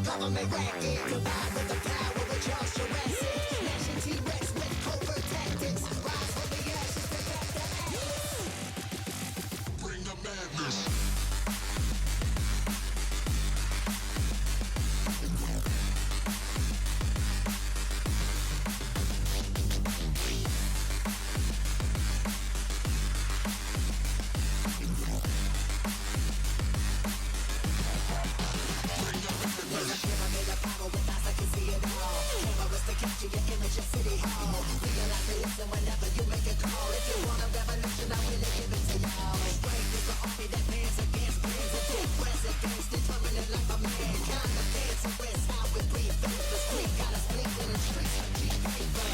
Government racket, provide with the power with Charles Jurassic. Nation T-Rex with covert tactics. Rise from the ashes, protect the atlas. Bring the madness. Capture your image at City Hall. Realize and listen whenever you make a call. If you want a revolution, I'm willing to give it to y'all. Strength is the army that bands against brands and big presidents, determined like a man. Kind of dangerous, how we breathe through the street. Got us bleeding in the streets like G-Paper.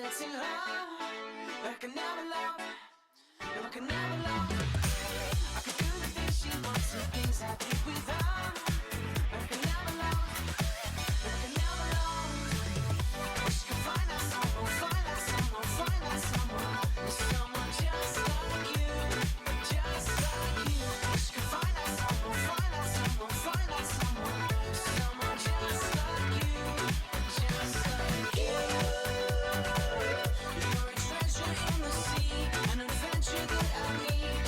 letting love like I never loved, no, I can never love. I could do the things she wants, the things I did without. Like I never loved, like I never loved. Wish I could find that someone, find that someone, find that someone, someone just like you, just like you. Wish I could find that someone, find that someone, find that someone, someone just like you, just like you. You're a treasure in the sea, an adventure that I need.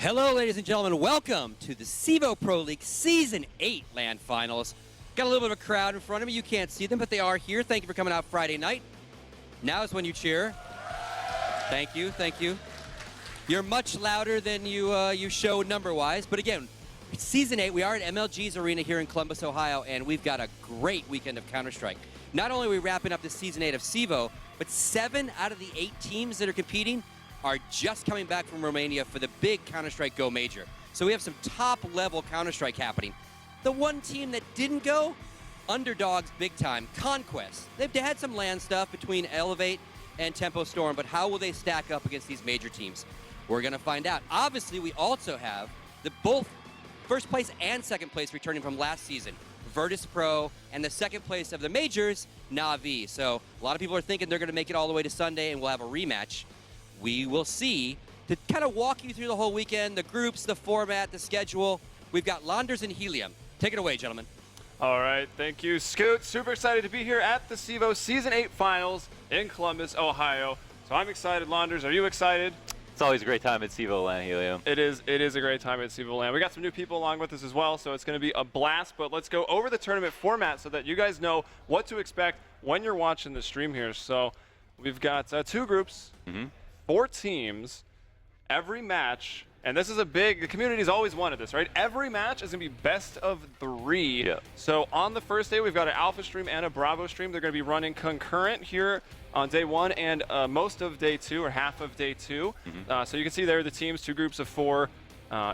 Hello, ladies and gentlemen. Welcome to the CEVO Pro League Season 8 LAN Finals. Got a little bit of a crowd in front of me. You can't see them, but they are here. Thank you for coming out Friday night. Now is when you cheer. Thank you, thank you. You're much louder than you show number-wise, but again, it's Season 8. We are at MLG's Arena here in Columbus, Ohio, and we've got a great weekend of Counter-Strike. Not only are we wrapping up the Season 8 of CEVO, but 7 out of the 8 teams that are competing are just coming back from Romania for the big Counter-Strike Go Major. So we have some top-level Counter-Strike happening. The one team that didn't go, underdogs big time, Conquest. They've had some LAN stuff between Elevate and Tempo Storm, but how will they stack up against these major teams? We're going to find out. Obviously, we also have the both first place and second place returning from last season, Virtus Pro, and the second place of the majors, Na'Vi. So a lot of people are thinking they're going to make it all the way to Sunday and we'll have a rematch. We will see. To kind of walk you through the whole weekend, the groups, the format, the schedule, we've got Landers and Helium. Take it away, gentlemen. All right, thank you, Scoot. Super excited to be here at the CEVO Season 8 Finals in Columbus, Ohio. So I'm excited. Landers, are you excited? It's always a great time at CEVO LAN, Helium. It is a great time at CEVO LAN. We got some new people along with us as well, so it's going to be a blast. But let's go over the tournament format so that you guys know what to expect when you're watching the stream here. So we've got 2 groups, 4 teams, every match. And this is a big, the community's always wanted this, right? Every match is going to be best of 3. Yeah. So on the first day, we've got an Alpha stream and a Bravo stream. They're going to be running concurrent here on day 1 and most of day 2, or half of day 2. So you can see there the teams, 2 groups of 4.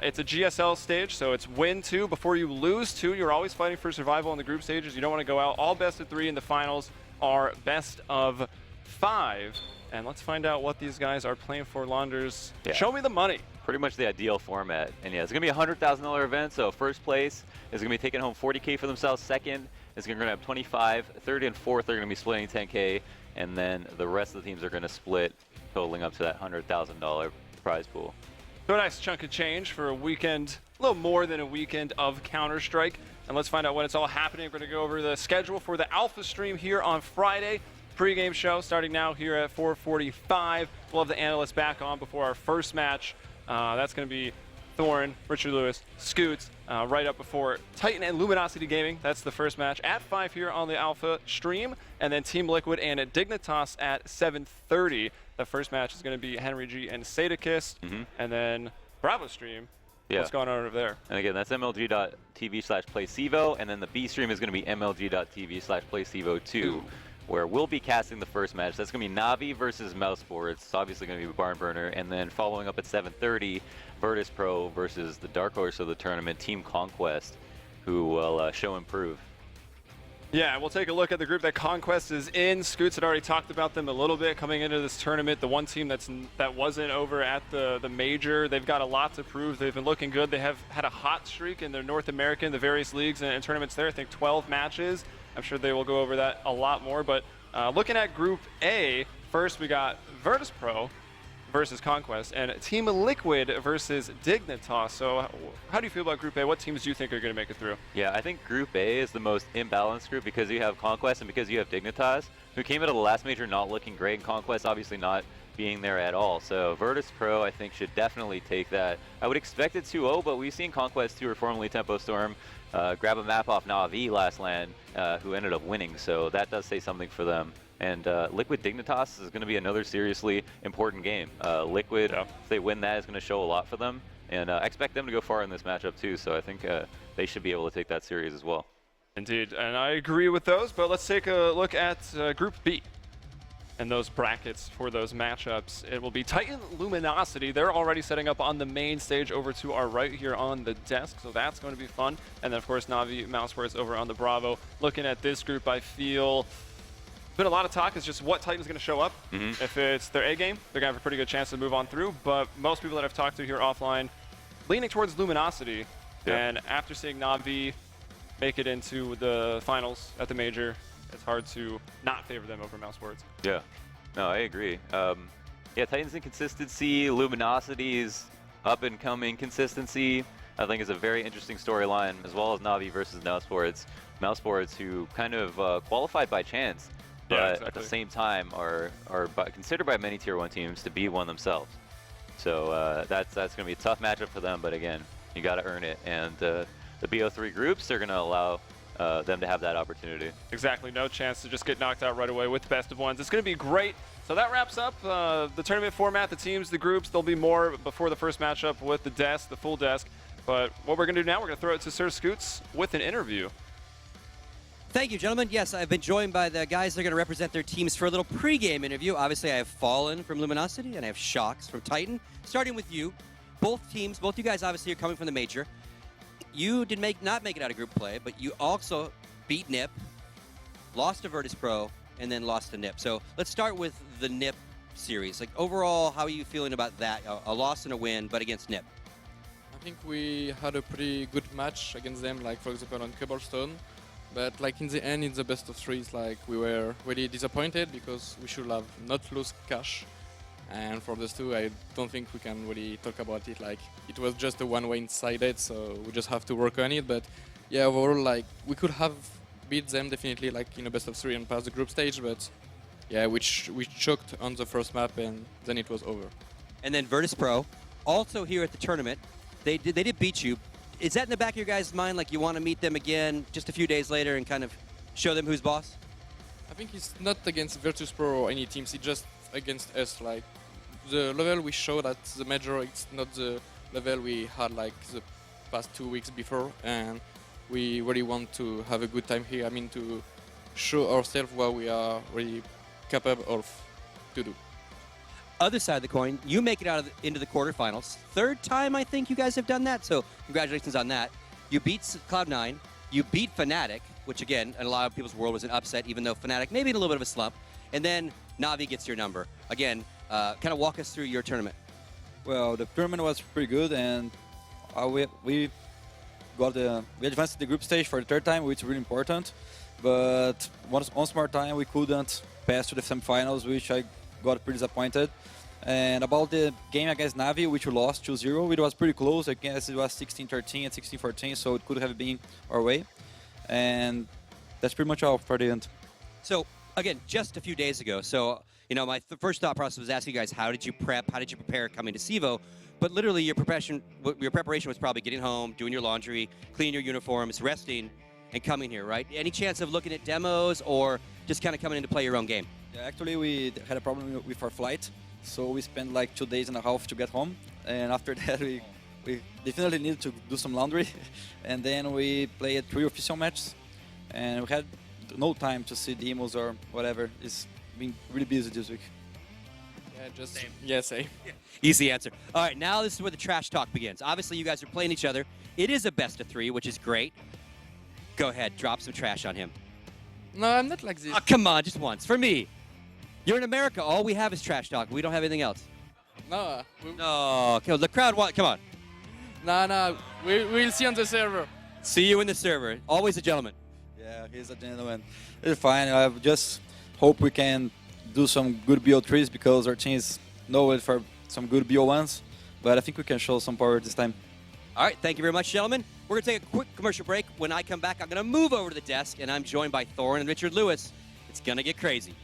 It's a GSL stage, so it's win 2 before you lose 2. You're always fighting for survival in the group stages. You don't want to go out. All best of 3 in the finals are best of 5. And let's find out what these guys are playing for. Landers, show me the money. Pretty much the ideal format. And yeah, it's going to be a $100,000 event, so first place is going to be taking home $40K for themselves. Second is going to have 25. Third and fourth are going to be splitting 10K. And then the rest of the teams are going to split, totaling up to that $100,000 prize pool. So a nice chunk of change for a weekend, a little more than a weekend of Counter-Strike. And let's find out when it's all happening. We're going to go over the schedule for the Alpha stream here on Friday. Pre-game show starting now here at 4:45. We'll have the analysts back on before our first match. That's going to be Thorn, Richard Lewis, Scoots, right up before Titan and Luminosity Gaming. That's the first match at 5 here on the Alpha stream. And then Team Liquid and Dignitas at 7:30. The first match is going to be Henry G and Sadakist. And then Bravo stream. What's going on over there? And again, that's mlg.tv/playcevo. And then the B stream is going to be mlg.tv/playcevo2. Where we'll be casting the first match. That's going to be Na'Vi versus Mousesports. It's obviously going to be a barn burner. And then following up at 7:30, Virtus Pro versus the dark horse of the tournament, Team Conquest, who will show and prove. Yeah, we'll take a look at the group that Conquest is in. Scoots had already talked about them a little bit coming into this tournament. The one team that wasn't over at the major, they've got a lot to prove. They've been looking good. They have had a hot streak in their North American, the various leagues and tournaments there. I think 12 matches. I'm sure they will go over that a lot more. But looking at Group A, first we got Virtus Pro versus Conquest and Team Liquid versus Dignitas. So how do you feel about Group A? What teams do you think are going to make it through? Yeah, I think Group A is the most imbalanced group because you have Conquest and because you have Dignitas, who came out of the last major not looking great, and Conquest obviously not being there at all. So Virtus Pro, I think, should definitely take that. I would expect it 2-0, but we've seen Conquest 2, or formerly Tempo Storm, grab a map off Na'Vi last LAN, who ended up winning. So that does say something for them. And Liquid Dignitas is going to be another seriously important game. Liquid, if they win that, is going to show a lot for them. And I expect them to go far in this matchup too. So I think they should be able to take that series as well. Indeed, and I agree with those. But let's take a look at Group B. And those brackets for those matchups. It will be Titan Luminosity. They're already setting up on the main stage over to our right here on the desk, so that's going to be fun. And then, of course, Na'Vi Mousesports over on the Bravo. Looking at this group, I feel been a lot of talk is just what Titan's going to show up. If it's their A game, they're going to have a pretty good chance to move on through. But most people that I've talked to here offline, leaning towards Luminosity. And after seeing Na'Vi make it into the finals at the major, it's hard to not favor them over Mousesports. Yeah, no, I agree. Yeah, Titan's inconsistency, Luminosity's up-and-coming consistency, I think is a very interesting storyline, as well as Na'Vi versus Mousesports. Mousesports, who kind of qualified by chance, but at the same time are considered by many Tier 1 teams to be one themselves. So that's going to be a tough matchup for them, but again, you got to earn it. And the BO3 groups are going to allow them to have that opportunity. Exactly, no chance to just get knocked out right away with best of ones. It's going to be great. So that wraps up the tournament format, the teams, the groups. There'll be more before the first matchup with the desk, the full desk. But what we're going to do now, we're going to throw it to Sir Scoots with an interview. Thank you, gentlemen. Yes, I've been joined by the guys that are going to represent their teams for a little pregame interview. Obviously, I have Fallen from Luminosity, and I have Shocks from Titan. Starting with you, both teams, both you guys obviously are coming from the major. You did not make it out of group play, but you also beat NIP, lost to Virtus Pro, and then lost to NIP. So let's start with the NIP series. Like overall, how are you feeling about that? A loss and a win, but against NIP. I think we had a pretty good match against them, like for example on Cobblestone. But like in the end, in the best of threes, like we were really disappointed because we should have not lost cash. And for those two, I don't think we can really talk about it. Like it was just a one-way sided, so we just have to work on it. But yeah, overall, like we could have beat them definitely, like in a best of three and pass the group stage. But yeah, we choked on the first map, and then it was over. And then Virtus Pro, also here at the tournament, they did beat you. Is that in the back of your guys' mind, like you want to meet them again just a few days later and kind of show them who's boss? I think it's not against Virtus Pro or any teams, it's just against us. Like the level we showed at the major, it's not the level we had like the past 2 weeks before, and we really want to have a good time here. I mean, to show ourselves what we are really capable of to do. Other side of the coin, you make it out into the quarterfinals. Third time I think you guys have done that, so congratulations on that. You beat Cloud9, you beat Fnatic, which again, in a lot of people's world was an upset, even though Fnatic maybe in a little bit of a slump. And then Navi gets your number. Again, kind of walk us through your tournament. Well, the tournament was pretty good, and we advanced to the group stage for the third time, which is really important. But once more time, we couldn't pass to the semifinals, which I got pretty disappointed. And about the game against Navi, which we lost 2-0, it was pretty close. I guess it was 16-13 and 16-14, so it could have been our way. And that's pretty much all for the end. So, again, just a few days ago, so, you know, my first thought process was asking you guys, how did you prep, how did you prepare coming to CEVO? But literally, your preparation was probably getting home, doing your laundry, cleaning your uniforms, resting, and coming here, right? Any chance of looking at demos or just kind of coming in to play your own game? Yeah, actually, we had a problem with our flight, so we spent like 2.5 days to get home. And after that, we definitely needed to do some laundry. And then we played 3 official matches, and we had no time to see demos or whatever. It's been really busy this week. Yeah, just Same. yeah, same. Easy answer. All right, now this is where the trash talk begins. Obviously, you guys are playing each other. It is a best of 3, which is great. Go ahead, drop some trash on him. No, I'm not like this. Oh, come on, just once. For me. You're in America. All we have is trash talk. We don't have anything else. No, No, okay, the crowd wants. Come on. no, we'll see on the server. See you in the server. Always a gentleman. Yeah, he's a gentleman. It's fine. I just hope we can do some good BO3s because our team is known for some good BO1s. But I think we can show some power this time. All right, thank you very much, gentlemen. We're going to take a quick commercial break. When I come back, I'm going to move over to the desk, and I'm joined by Thorin and Richard Lewis. It's going to get crazy.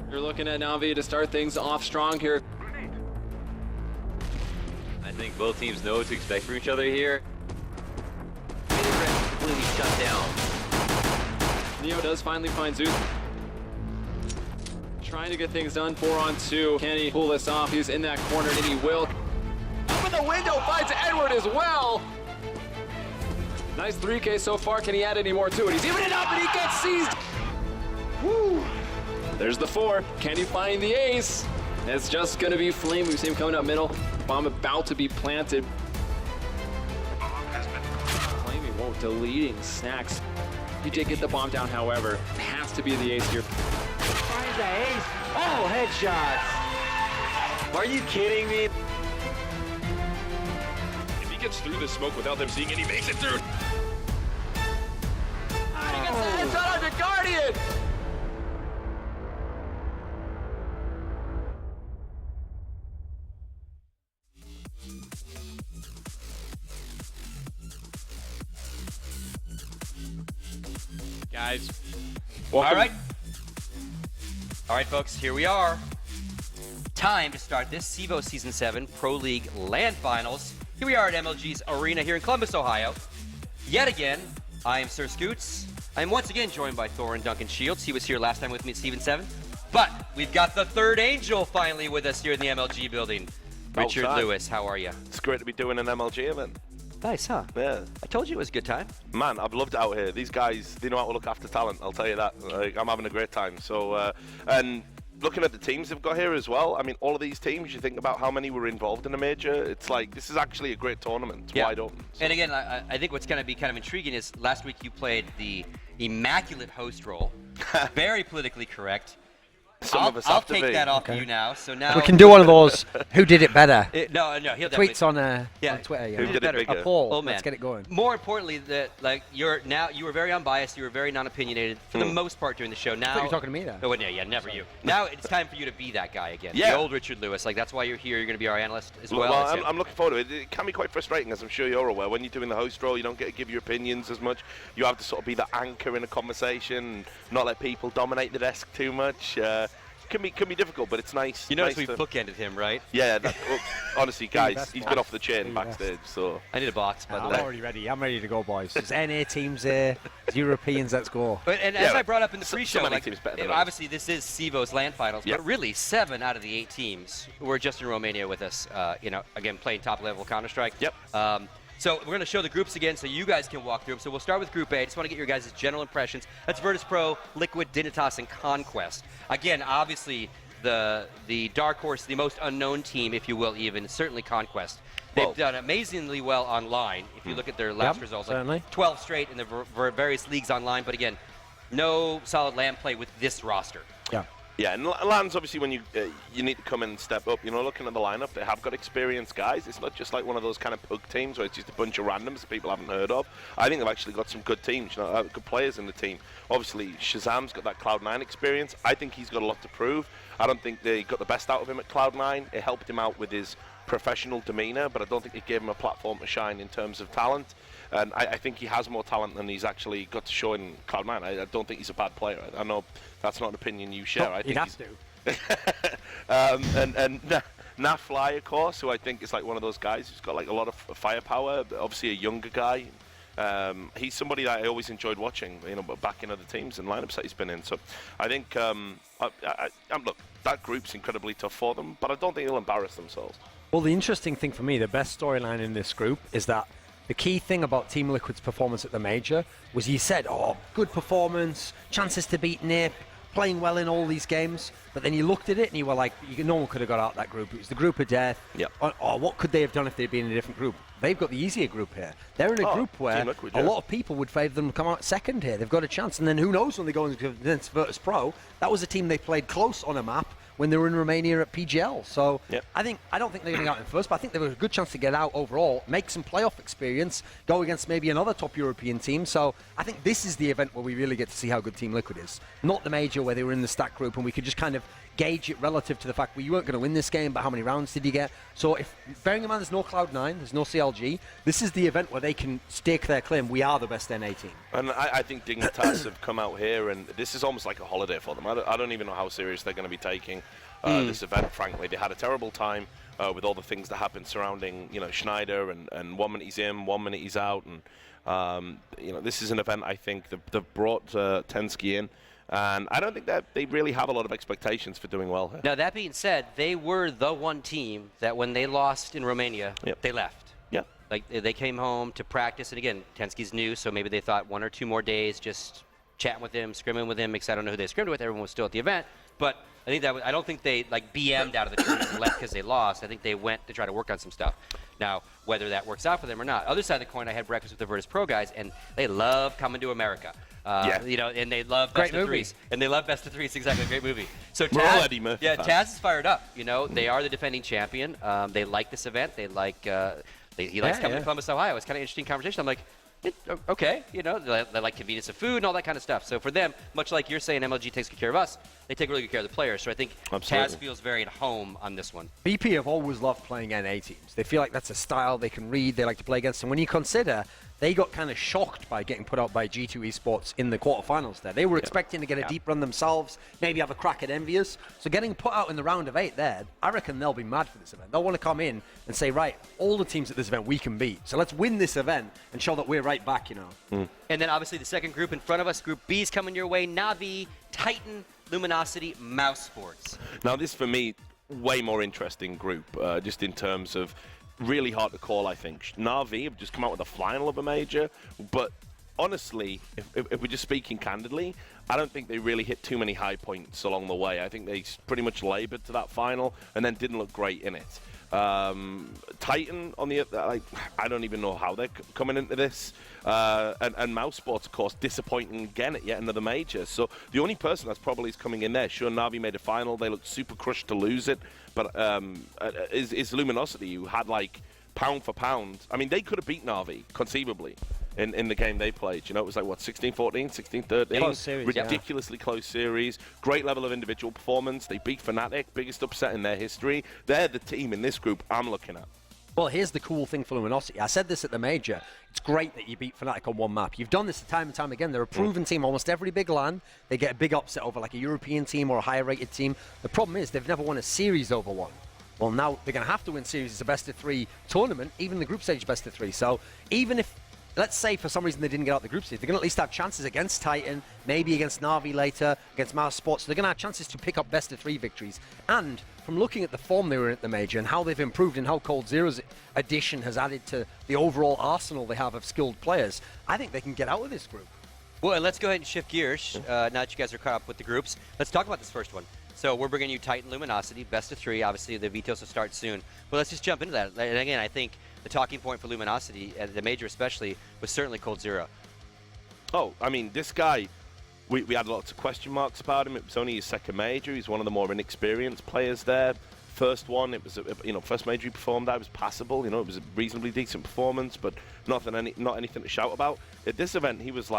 You're looking at Navi to start things off strong here. I think both teams know what to expect from each other here. Completely shut down. Neo does finally find Zeus. Trying to get things done, 4-on-2. Can he pull this off? He's in that corner, and he will. Open the window, finds Edward as well. Nice 3K so far. Can he add any more to it? He's even it up, and he gets seized. Woo! There's the 4. Can he find the ace? It's just gonna be Flame. We see him coming up middle. Bomb about to be planted. Flaming won't, deleting Snacks. He did get the bomb down, however. It has to be the ace here. Finds the ace. Oh, headshots. Are you kidding me? If he gets through the smoke without them seeing it, he makes it through. He gets the headshot on the Guardian! Guys. Welcome. All right, folks, here we are. Time to start this CEVO Season 7 Pro League LAN Finals. Here we are at MLG's Arena here in Columbus, Ohio. Yet again, I am Sir Scoots. I am once again joined by Thor and Duncan Shields. He was here last time with me at Season 7. But we've got the third angel finally with us here in the MLG building. Richard Lewis, how are you? It's great to be doing an MLG event. Nice, huh? Yeah. I told you it was a good time. Man, I've loved it out here. These guys, they know how to look after talent, I'll tell you that. Like, I'm having a great time. So, and looking at the teams they've got here as well, I mean, all of these teams, you think about how many were involved in a major, it's like, this is actually a great tournament. It's wide open. So. And again, I think what's going to be kind of intriguing is last week you played the immaculate host role. Very politically correct. I'll take that off you now. So now we can do one of those. Who did it better? No, he'll Tweets on Twitter. Who did it bigger? A poll. Oh, man. Let's get it going. More importantly, that like you were very unbiased. You were very non-opinionated for the most part during the show. Now I thought you were talking to me there. Oh, yeah, never you. Now it's time for you to be that guy again. Yeah. The old Richard Lewis. Like that's why you're here. You're going to be our analyst as well. Well, I'm looking forward to it. It can be quite frustrating, as I'm sure you're aware. When you're doing the host role, you don't get to give your opinions as much. You have to sort of be the anchor in a conversation, and not let people dominate the desk too much. Can be difficult, but it's nice. You notice nice we bookended him, right? Yeah, honestly, guys, he's been off the chain backstage, so. I need a box, by the I'm way. already ready. I'm ready to go, boys. There's NA teams there. There's Europeans. Let's go. And as I brought up in the pre-show, so many teams better than obviously this is CEVO's LAN Finals, Yep. but really 7 out of the 8 teams were just in Romania with us. Again, playing top-level Counter-Strike. Yep. So we're going to show the groups again so you guys can walk through them. So we'll start with Group A. I just want to get your guys' general impressions. That's Virtus Pro, Liquid, Dignitas, and Conquest. Again, obviously, the dark horse, the most unknown team, if you will, even, certainly Conquest. They've done amazingly well online, if you look at their last results. Certainly. Like 12 straight in the various leagues online, but again, no solid LAN play with this roster. Yeah. Yeah, and LAN's obviously when you need to come in and step up. Looking at the lineup, they have got experienced guys. It's not just like one of those kind of pug teams where it's just a bunch of randoms that people haven't heard of. I think they've actually got some good teams, good players in the team. Obviously, Shazam's got that Cloud9 experience. I think he's got a lot to prove. I don't think they got the best out of him at Cloud9. It helped him out with his professional demeanor, but I don't think it gave him a platform to shine in terms of talent. And I think he has more talent than he's actually got to show in Cloud9. I don't think he's a bad player. I know that's not an opinion you share. I think he'd have to. and Nafly, of course, who I think is like one of those guys who's got like a lot of firepower. Obviously, a younger guy. He's somebody that I always enjoyed watching, but back in other teams and lineups that he's been in. So I think, look, that group's incredibly tough for them, but I don't think they'll embarrass themselves. Well, the interesting thing for me, the best storyline in this group is that the key thing about Team Liquid's performance at the major was you said, good performance, chances to beat NIP, playing well in all these games, but then you looked at it and you were like, no one could have got out that group. It was the group of death. Yep. Or what could they have done if they'd been in a different group? They've got the easier group here. They're in a group where Team Liquid, a yeah. lot of people would favour them to come out second here. They've got a chance, and then who knows when they go against Virtus Pro? That was a team they played close on a map when they were in Romania at PGL. So Yep. I don't think they're going to get out in first, but I think they've got a good chance to get out overall, make some playoff experience, go against maybe another top European team. So I think this is the event where we really get to see how good Team Liquid is. Not the major where they were in the stack group and we could just kind of gauge it relative to the fact well, you weren't going to win this game, but how many rounds did you get? So if, bearing in mind there's no Cloud9, there's no CLG, this is the event where they can stake their claim, we are the best NA team. And I think Dignitas have come out here, and this is almost like a holiday for them. I don't even know how serious they're going to be taking this event, frankly. They had a terrible time with all the things that happened surrounding, Schneider, and 1 minute he's in, 1 minute he's out. And, this is an event I think they've brought Tensky in. And I don't think that they really have a lot of expectations for doing well here. Now, that being said, they were the one team that when they lost in Romania, Yep. they left. Yeah. Like, they came home to practice. And again, Tensky's new, so maybe they thought 1 or 2 more days just chatting with him, scrimming with him, because I don't know who they scrimmed with. Everyone was still at the event. But I think I don't think they BM'd out of the tournament and left because they lost. I think they went to try to work on some stuff. Now, whether that works out for them or not. Other side of the coin, I had breakfast with the Virtus Pro guys, and they love coming to America. And they love Great best of movie. threes. And they love best of threes. Exactly, great movie. So We're all Taz, Eddie Murphy yeah, fans. Taz is fired up. They are the defending champion. They like this event. They like. He likes coming to Columbus, Ohio. It's kind of interesting conversation. I'm like, okay, they like convenience of food and all that kind of stuff. So for them, much like you're saying, MLG takes good care of us. They take really good care of the players. So I think Absolutely. Taz feels very at home on this one. BP have always loved playing NA teams. They feel like that's a style they can read, they like to play against. And when you consider they got kind of shocked by getting put out by G2 Esports in the quarterfinals there. They were expecting to get a deep run themselves, maybe have a crack at Envious. So getting put out in the round of 8 there, I reckon they'll be mad for this event. They'll want to come in and say, right, all the teams at this event we can beat. So let's win this event and show that we're right back, And then obviously the second group in front of us, Group B, is coming your way. Navi, Titan, Luminosity, Mouse Sports. Now, this, for me, way more interesting group, just in terms of really hard to call, I think. Na'Vi have just come out with a final of a major, but honestly, if we're just speaking candidly, I don't think they really hit too many high points along the way. I think they pretty much labored to that final and then didn't look great in it. Titan, on the I don't even know how they're coming into this. And Mouse Sports, of course, disappointing again at yet another major. So the only person that's probably is coming in there, sure, Na'Vi made a final. They looked super crushed to lose it. But is Luminosity, who had, pound for pound. I mean, they could have beat Na'Vi, conceivably, in the game they played. It was 16-14, 16-13. Close series, ridiculously close series. Great level of individual performance. They beat Fnatic, biggest upset in their history. They're the team in this group I'm looking at. Well, here's the cool thing for Luminosity. I said this at the major. It's great that you beat Fnatic on one map. You've done this time and time again. They're a proven team. Almost every big LAN, they get a big upset over a European team or a higher-rated team. The problem is they've never won a series over one. Well, now they're going to have to win series. It's a best-of-3 tournament, even the group stage best-of-3. So even if, let's say for some reason they didn't get out the group stage, they're going to at least have chances against Titan, maybe against Na'Vi later, against Mouse Sports. So they're going to have chances to pick up best-of-3 victories. And from looking at the form they were in at the major and how they've improved and how Cold Zero's addition has added to the overall arsenal they have of skilled players, I think they can get out of this group. Well, and let's go ahead and shift gears. Now that you guys are caught up with the groups, let's talk about this first one. So we're bringing you Titan Luminosity, best of 3. Obviously, the Vitos will start soon. But let's just jump into that. And again, I think the talking point for Luminosity, at the major especially, was certainly Cold Zero. Oh, I mean, this guy, we had lots of question marks about him. It was only his second major. He's one of the more inexperienced players there. First one, it was, first major he performed at, it was passable. It was a reasonably decent performance, but not anything to shout about. At this event, he was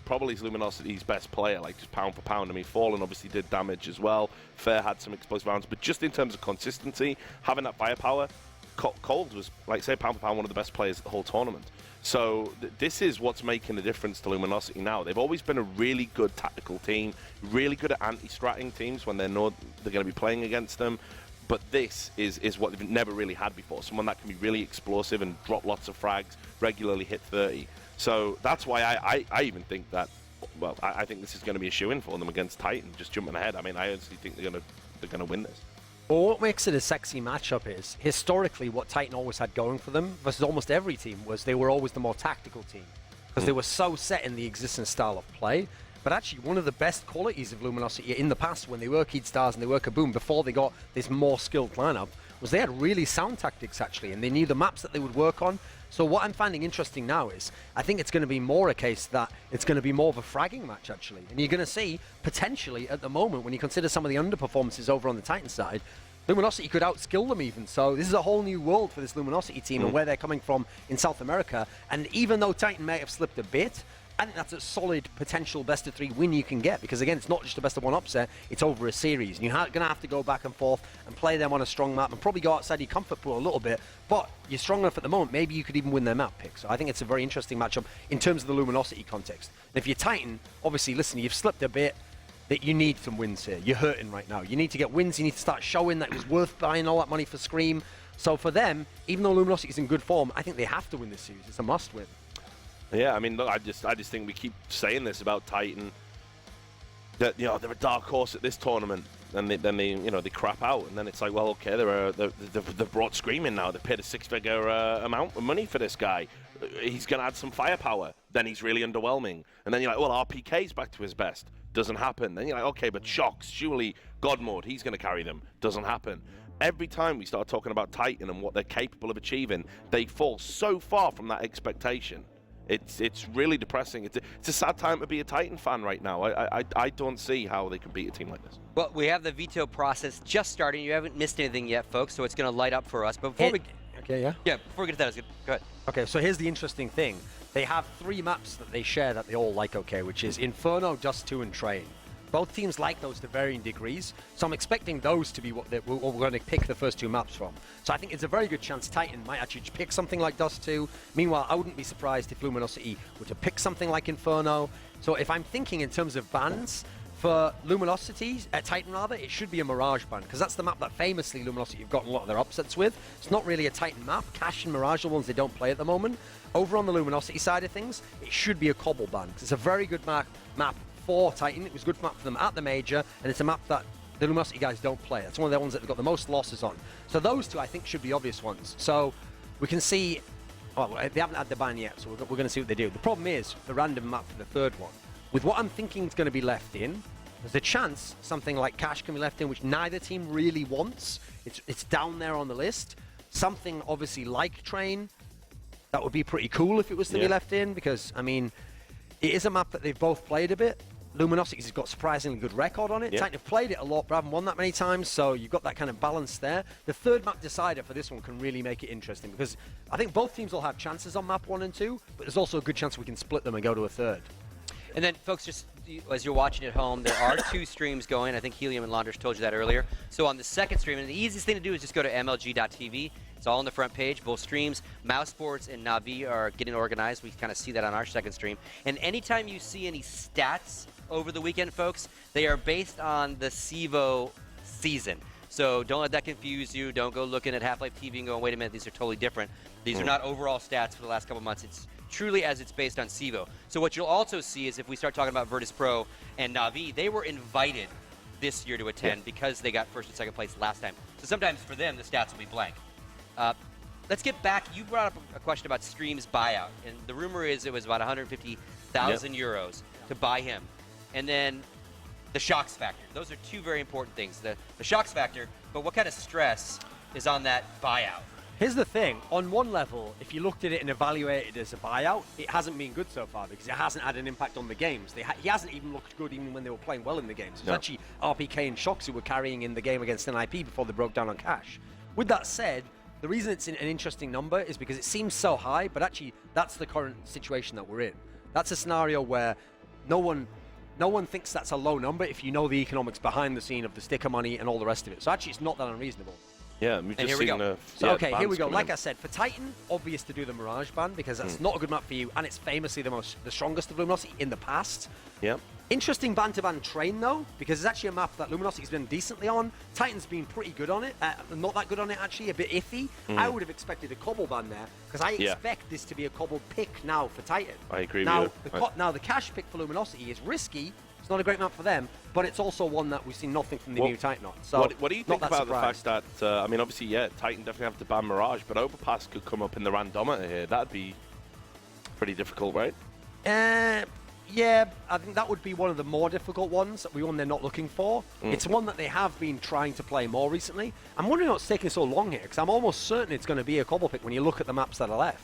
probably Luminosity's best player, just pound for pound. I mean, Fallen obviously did damage as well. Fair had some explosive rounds, but just in terms of consistency, having that firepower, Cold was, say, pound for pound, one of the best players the whole tournament. So this is what's making the difference to Luminosity now. They've always been a really good tactical team, really good at anti-stratting teams when they know they're going to be playing against them. But this is what they've never really had before. Someone that can be really explosive and drop lots of frags, regularly hit 30. So that's why I even think that, well, I think this is going to be a shoo-in for them against Titan, just jumping ahead. I mean, I honestly think they're going to win this. Well, what makes it a sexy matchup is, historically, what Titan always had going for them versus almost every team was they were always the more tactical team because they were so set in the existing style of play. But actually, one of the best qualities of Luminosity in the past, when they were Keyed Stars and they were Kaboom, before they got this more skilled lineup, was they had really sound tactics, actually, and they knew the maps that they would work on. So what I'm finding interesting now is, I think it's going to be more a case that it's going to be more of a fragging match, actually. And you're going to see, potentially, at the moment, when you consider some of the underperformances over on the Titan side, Luminosity could outskill them even. So this is a whole new world for this Luminosity team and where they're coming from in South America. And even though Titan may have slipped a bit, I think that's a solid potential best-of-3 win you can get, because again, it's not just a best-of-1 upset, it's over a series, and you're going to have to go back and forth and play them on a strong map and probably go outside your comfort pool a little bit, but you're strong enough at the moment, maybe you could even win their map pick. So I think it's a very interesting matchup in terms of the Luminosity context. And if you're Titan, obviously, listen, you've slipped a bit, that you need some wins here. You're hurting right now. You need to get wins, you need to start showing that it was worth buying all that money for Scream. So for them, even though Luminosity is in good form, I think they have to win this series. It's a must-win. Yeah, I mean, look, I just think we keep saying this about Titan, that they're a dark horse at this tournament, and then they crap out, and then it's like, well, okay, they've brought Scream in now. They paid a 6-figure amount of money for this guy. He's going to add some firepower. Then he's really underwhelming, and then you're like, well, RPK's back to his best. Doesn't happen. Then you're like, okay, but Shocks, surely God Mode, he's going to carry them. Doesn't happen. Every time we start talking about Titan and what they're capable of achieving, they fall so far from that expectation. It's really depressing. It's a sad time to be a Titan fan right now. I don't see how they can beat a team like this. Well, we have the veto process just starting. You haven't missed anything yet, folks, so it's going to light up for us. But before before we get to that, go ahead. Okay, so here's the interesting thing. They have 3 maps that they share that they all like, okay, which is Inferno, Dust 2, and Train. Both teams like those to varying degrees, so I'm expecting those to be what we're going to pick the first 2 maps from. So I think it's a very good chance Titan might actually pick something like Dust 2. Meanwhile, I wouldn't be surprised if Luminosity were to pick something like Inferno. So if I'm thinking in terms of bans, for Luminosity, Titan rather, it should be a Mirage ban, because that's the map that famously Luminosity have gotten a lot of their upsets with. It's not really a Titan map. Cash and Mirage are ones they don't play at the moment. Over on the Luminosity side of things, it should be a Cobble ban, because it's a very good map for Titan. It was a good map for them at the Major, and it's a map that the Luminosity guys don't play. That's one of the ones that they've got the most losses on. So those 2, I think, should be obvious ones. So we can see, well, they haven't had the ban yet, so we're going to see what they do. The problem is the random map for the 3rd one. With what I'm thinking is going to be left in, there's a chance something like Cash can be left in, which neither team really wants. It's down there on the list. Something obviously like Train, that would be pretty cool if it was to be left in, because, I mean, it is a map that they've both played a bit. Luminosity's got surprisingly good record on it. Titan have played it a lot, but haven't won that many times, so you've got that kind of balance there. The 3rd map decider for this one can really make it interesting, because I think both teams will have chances on map 1 and 2, but there's also a good chance we can split them and go to a 3rd. And then, folks, just as you're watching at home, there are 2 streams going. I think Helium and Launders told you that earlier. So on the 2nd stream, and the easiest thing to do is just go to MLG.tv. It's all on the front page. Both streams, Mouse Sports and Navi, are getting organized. We kind of see that on our 2nd stream. And anytime you see any stats over the weekend, folks, they are based on the CEVO season. So don't let that confuse you. Don't go looking at Half-Life TV and going, wait a minute, these are totally different. These are not overall stats for the last couple months. It's truly as it's based on CEVO. So what you'll also see is if we start talking about Virtus Pro and Navi, they were invited this year to attend because they got 1st and 2nd place last time. So sometimes for them, the stats will be blank. Let's get back. You brought up a question about Stream's buyout, and the rumor is it was about 150,000 euros to buy him. And then the shocks factor. Those are 2 very important things. The shocks factor, but what kind of stress is on that buyout? Here's the thing. On one level, if you looked at it and evaluated it as a buyout, it hasn't been good so far because it hasn't had an impact on the games. He hasn't even looked good even when they were playing well in the games. It was actually RPK and Shocks who were carrying in the game against NIP before they broke down on Cash. With that said, the reason it's an interesting number is because it seems so high, but actually that's the current situation that we're in. That's a scenario where no one thinks that's a low number if you know the economics behind the scene of the sticker money and all the rest of it. So actually it's not that unreasonable. Yeah, we've just seen the okay, here we go. Like I said, for Titan, obvious to do the Mirage ban because that's not a good map for you, and it's famously the strongest of Luminosity in the past. Yeah. Interesting ban to ban Train though, because it's actually a map that Luminosity's been decently on. Titan's been pretty good on it, not that good on it actually, a bit iffy. I would have expected a Cobble ban there because I expect this to be a Cobble pick now for Titan. I agree now, with you. Now the Cash pick for Luminosity is risky. It's not a great map for them, but it's also one that we've seen nothing from the new Titan on. So what do you think about the fact that, I mean, obviously, Titan definitely have to ban Mirage, but Overpass could come up in the randometer here. That'd be pretty difficult, right? Yeah, I think that would be one of the more difficult ones, the one they're not looking for. It's one that they have been trying to play more recently. I'm wondering what's taking so long here, because I'm almost certain it's going to be a cobble pick when you look at the maps that are left.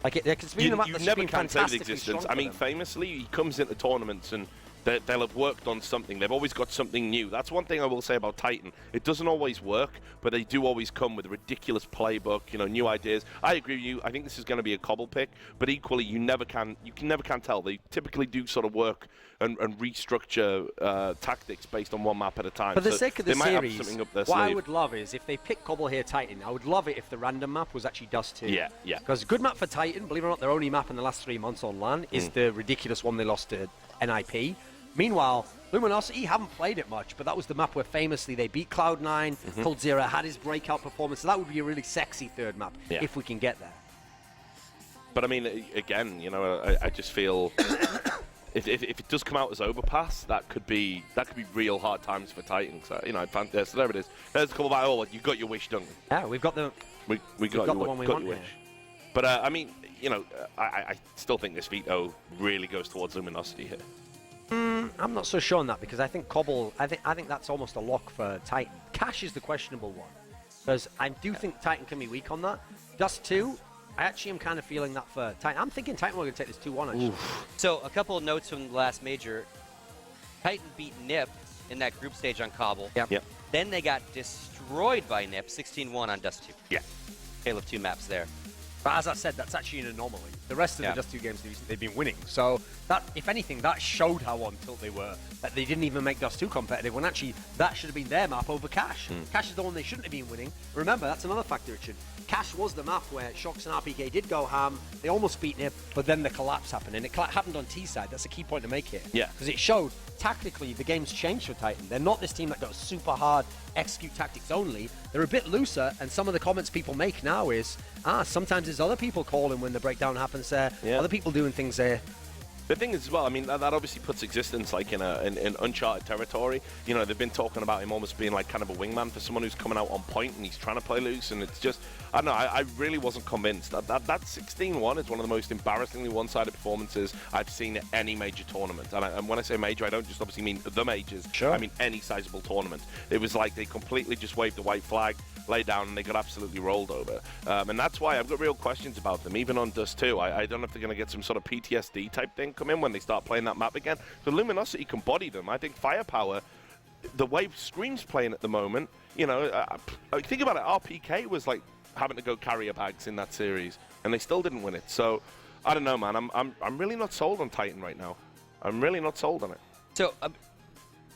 Like, it's been a map You that's never been can say the fantastically existence. strong I for mean, them. famously, he comes into tournaments and they'll have worked on something. They've always got something new. That's one thing I will say about Titan. It doesn't always work, but they do always come with a ridiculous playbook, new ideas. I agree with you. I think this is going to be a cobble pick, but equally, you can never tell. They typically do sort of work and restructure tactics based on one map at a time. For the So sake of the they might have series, something up their what I sleeve. would love is if they pick Cobble here Titan, I would love it if the random map was actually Dust 2. Yeah, yeah. Because good map for Titan, believe it or not, their only map in the last 3 months on LAN is the ridiculous one they lost to NIP. Meanwhile, Luminosity haven't played it much, but that was the map where famously they beat Cloud9, Cold Zero had his breakout performance, so that would be a really sexy third map, if we can get there. But I mean, again, I just feel if it does come out as Overpass, that could be real hard times for Titans. So there it is. There's a couple of you got your wish, Duncan. Yeah, we've got the We got the your, one we got want your here. wish. But I mean, I still think this veto really goes towards Luminosity here. I'm not so sure on that because I think Cobble, I think that's almost a lock for Titan. Cash is the questionable one because I do think Titan can be weak on that. Dust 2, I actually am kind of feeling that for Titan. I'm thinking Titan will going to take this 2-1 actually. So a couple of notes from the last major. Titan beat NIP in that group stage on Cobble. Yep. Then they got destroyed by NIP, 16-1 on Dust 2. Yeah. Tale of two maps there. But as I said, that's actually an anomaly. The rest of the Dust 2 games they've been winning. So that, if anything, that showed how on tilt they were. That they didn't even make Dust 2 competitive when actually that should have been their map over Cash. Cash is the one they shouldn't have been winning. Remember, that's another factor, Richard. Cash was the map where Shox and RPK did go ham. They almost beat NIP, but then the collapse happened. And it happened on T side. That's a key point to make here. Yeah. Because it showed tactically the game's changed for Titan. They're not this team that goes super hard, execute tactics only. They're a bit looser, and some of the comments people make now is, sometimes there's other people calling when the breakdown happens there. Yeah. Other people doing things there. The thing is, as well, I mean, that obviously puts existence like in uncharted territory. They've been talking about him almost being like kind of a wingman for someone who's coming out on point and he's trying to play loose. And it's just, I don't know, I really wasn't convinced. That 16-1 is one of the most embarrassingly one-sided performances I've seen at any major tournament. And when I say major, I don't just obviously mean the majors. Sure. I mean any sizable tournament. It was like they completely just waved the white flag, lay down, and they got absolutely rolled over. And that's why I've got real questions about them, even on Dust 2. I don't know if they're going to get some sort of PTSD type thing come in when they start playing that map again. So Luminosity can body them. I think Firepower, the way Scream's playing at the moment, think about it, RPK was like having to go carrier bags in that series, and they still didn't win it. So I don't know, man. I'm really not sold on Titan right now. I'm really not sold on it. So,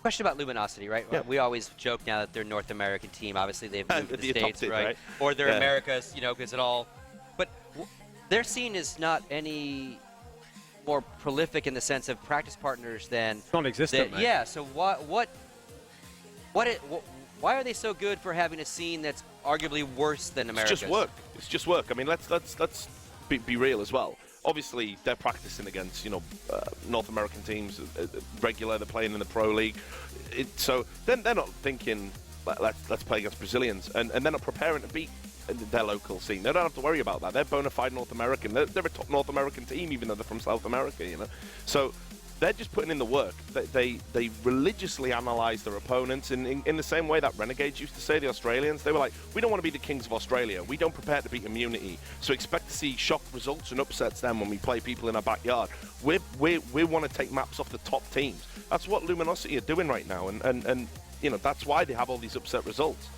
question about Luminosity, right? Yeah. We always joke now that they're a North American team. Obviously, they've moved to the The States, adopted, right? right? Or they're Yeah. America's, because it all. But their scene is not any more prolific in the sense of practice partners than. Non-existent, mate. Yeah. So why are they so good for having a scene that's arguably worse than America's? It's just work. I mean, let's be real as well. Obviously, they're practicing against North American teams regular. They're playing in the Pro League, so then they're not thinking let's play against Brazilians, and they're not preparing to beat their local scene. They don't have to worry about that. They're bona fide North American. They're a top North American team, even though they're from South America. So they're just putting in the work. They religiously analyze their opponents in the same way that Renegades used to say, the Australians. They were like, we don't want to be the kings of Australia. We don't prepare to beat immunity. So expect to see shock results and upsets then when we play people in our backyard. We want to take maps off the top teams. That's what Luminosity are doing right now. And that's why they have all these upset results.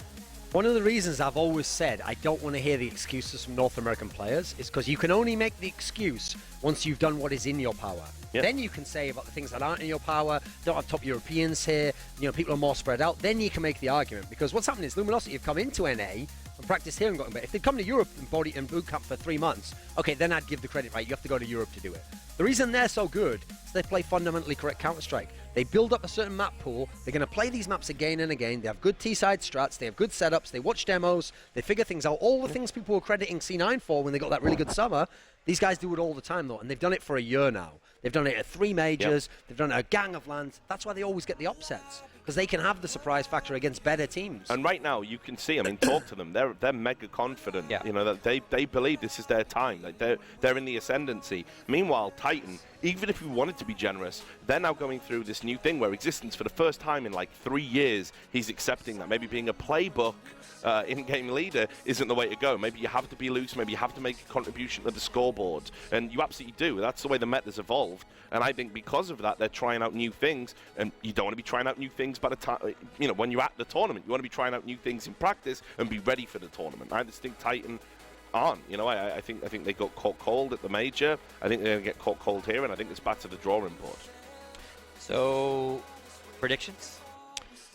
One of the reasons I've always said I don't want to hear the excuses from North American players is because you can only make the excuse once you've done what is in your power. Yep. Then you can say about the things that aren't in your power, don't have top Europeans here, people are more spread out. Then you can make the argument. Because what's happened is Luminosity have come into NA and practiced here and gotten better. If they'd come to Europe and boot camp for 3 months, okay, then I'd give the credit, right? You have to go to Europe to do it. The reason they're so good is they play fundamentally correct Counter-Strike. They build up a certain map pool. They're going to play these maps again and again. They have good T-side strats. They have good setups. They watch demos. They figure things out. All the things people were crediting C9 for when they got that really good summer, these guys do it all the time, though, and they've done it for a year now. They've done it at 3 majors. Yep. They've done it at a gang of lands. That's why they always get the upsets. because they can have the surprise factor against better teams. And right now, you can see, I mean, talk to them. They're mega confident. Yeah. You know, that they believe this is their time. Like they're in the ascendancy. Meanwhile, Titan, even if we wanted to be generous, they're now going through this new thing where Existence, for the first time in like 3 years, he's accepting that maybe being a playbook in-game leader isn't the way to go. Maybe you have to be loose. Maybe you have to make a contribution to the scoreboard. And you absolutely do. That's the way the meta's evolved. And I think because of that, they're trying out new things. And you don't want to be trying out new things by the time, you know, when you're at the tournament. You want to be trying out new things in practice and be ready for the tournament. I just think Titan aren't. You know, I think they got caught cold at the major. I think they're going to get caught cold here. And I think it's back to the drawing board. So, predictions?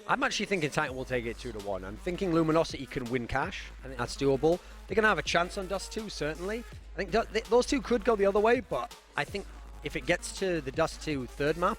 I'm actually thinking Titan will take it 2-1. I'm thinking Luminosity can win cash. I think that's doable. They're going to have a chance on Dust 2, certainly. I think those two could go the other way, but I think if it gets to the Dust 2 third map,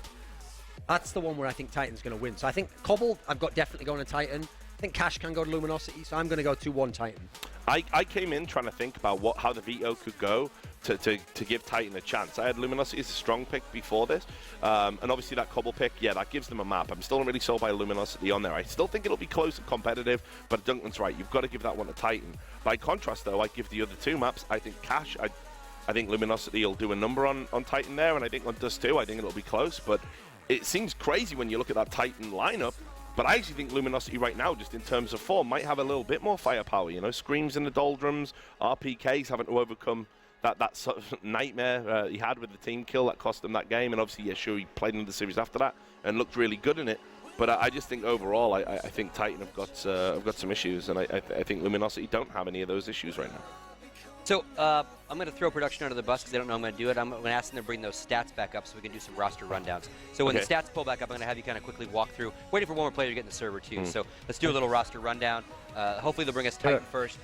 that's the one where I think Titan's going to win. So I think Cobble, I've got definitely going to Titan. I think Cash can go to Luminosity, so I'm going to go 2-1 Titan. I came in trying to think about how the veto could go to give Titan a chance. I had Luminosity as a strong pick before this, and obviously that Cobble pick, yeah, that gives them a map. I'm still not really sold by Luminosity on there. I still think it'll be close and competitive, but Duncan's right. You've got to give that one to Titan. By contrast, though, I give the other two maps. I think Cash, I think Luminosity will do a number on Titan there, and I think on Dust 2, I think it'll be close, but it seems crazy when you look at that Titan lineup. But I actually think Luminosity right now, just in terms of form, might have a little bit more firepower. You know, Screams in the doldrums, RPKs having to overcome that sort of nightmare he had with the team kill that cost him that game. And obviously, yeah, sure, he played in the series after that and looked really good in it. But I just think overall, I think Titan have got some issues, and I think Luminosity don't have any of those issues right now. So I'm going to throw production under the bus because they don't know I'm going to do it. I'm going to ask them to bring those stats back up so we can do some roster rundowns. So when the stats pull back up, I'm going to have you kind of quickly walk through, waiting for one more player to get in the server too. So let's do a little roster rundown. Hopefully they'll bring us Titan first.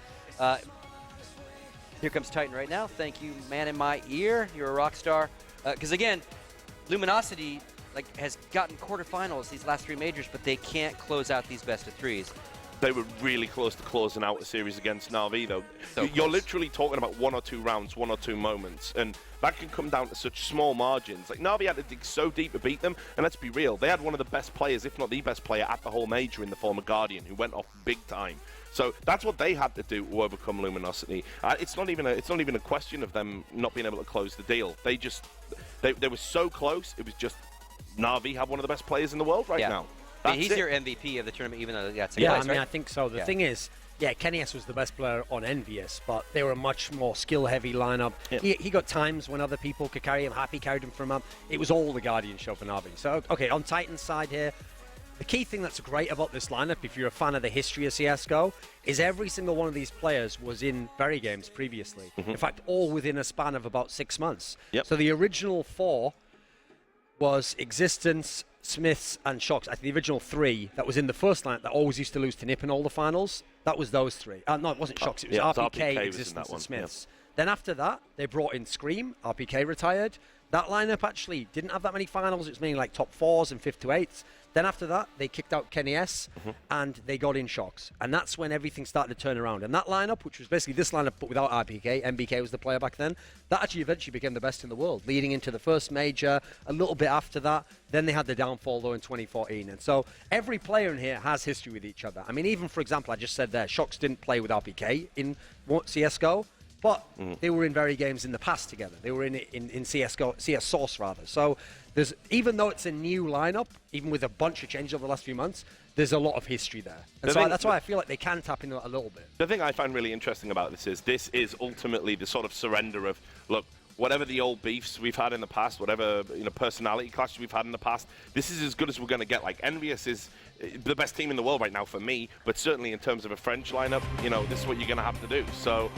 Here comes Titan right now. Thank you, man in my ear. You're a rock star. Because again, Luminosity has gotten quarterfinals these last 3 majors, but they can't close out these best of 3s. They were really close to closing out a series against Na'Vi, though. So you're literally talking about 1 or 2 rounds, 1 or 2 moments, and that can come down to such small margins. Like, Na'Vi had to dig so deep to beat them, and let's be real, they had one of the best players, if not the best player, at the whole major in the form of Guardian, who went off big time. So that's what they had to do to overcome Luminosity. It's not even a question of them not being able to close the deal. They were so close. It was just Na'Vi have one of the best players in the world right now. He's your MVP of the tournament, even though that's I right? I think so. The thing is, Kenny S was the best player on Envious, but they were a much more skill-heavy lineup. He got times when other people could carry him. Happy carried him from up. It was all the Guardian show for Na'Vi. So, okay, on Titan's side here, the key thing that's great about this lineup, if you're a fan of the history of CSGO, is every single one of these players was in Very Games previously. In fact, all within a span of about 6 months. So the original 4 was Existence, Smiths, and Shocks. I think the original 3 that was in the first lineup that always used to lose to Nip in all the finals, that was those 3. No, it wasn't Shocks, it was RPK, Existence, and Smiths. Then after that, they brought in Scream, RPK retired. That lineup actually didn't have that many finals. It was mainly like top 4s and 5th to 8s. Then after that, they kicked out Kenny S, and they got in Shocks. And that's when everything started to turn around. And that lineup, which was basically this lineup but without RPK, MBK was the player back then, that actually eventually became the best in the world, leading into the first major, a little bit after that. Then they had the downfall, though, in 2014. And so every player in here has history with each other. I mean, even, for example, I just said there, Shocks didn't play with RPK in CSGO. But they were in Very Games in the past together. They were in CSGO, CS Source rather. So there's, even though it's a new lineup, even with a bunch of changes over the last few months, there's a lot of history there. And so that's why I feel like they can tap into it a little bit. The thing I find really interesting about this is ultimately the sort of surrender of, look, whatever the old beefs we've had in the past, whatever personality clashes we've had in the past, this is as good as we're going to get. Like, Envious is the best team in the world right now for me, but certainly in terms of a French lineup, this is what you're going to have to do. So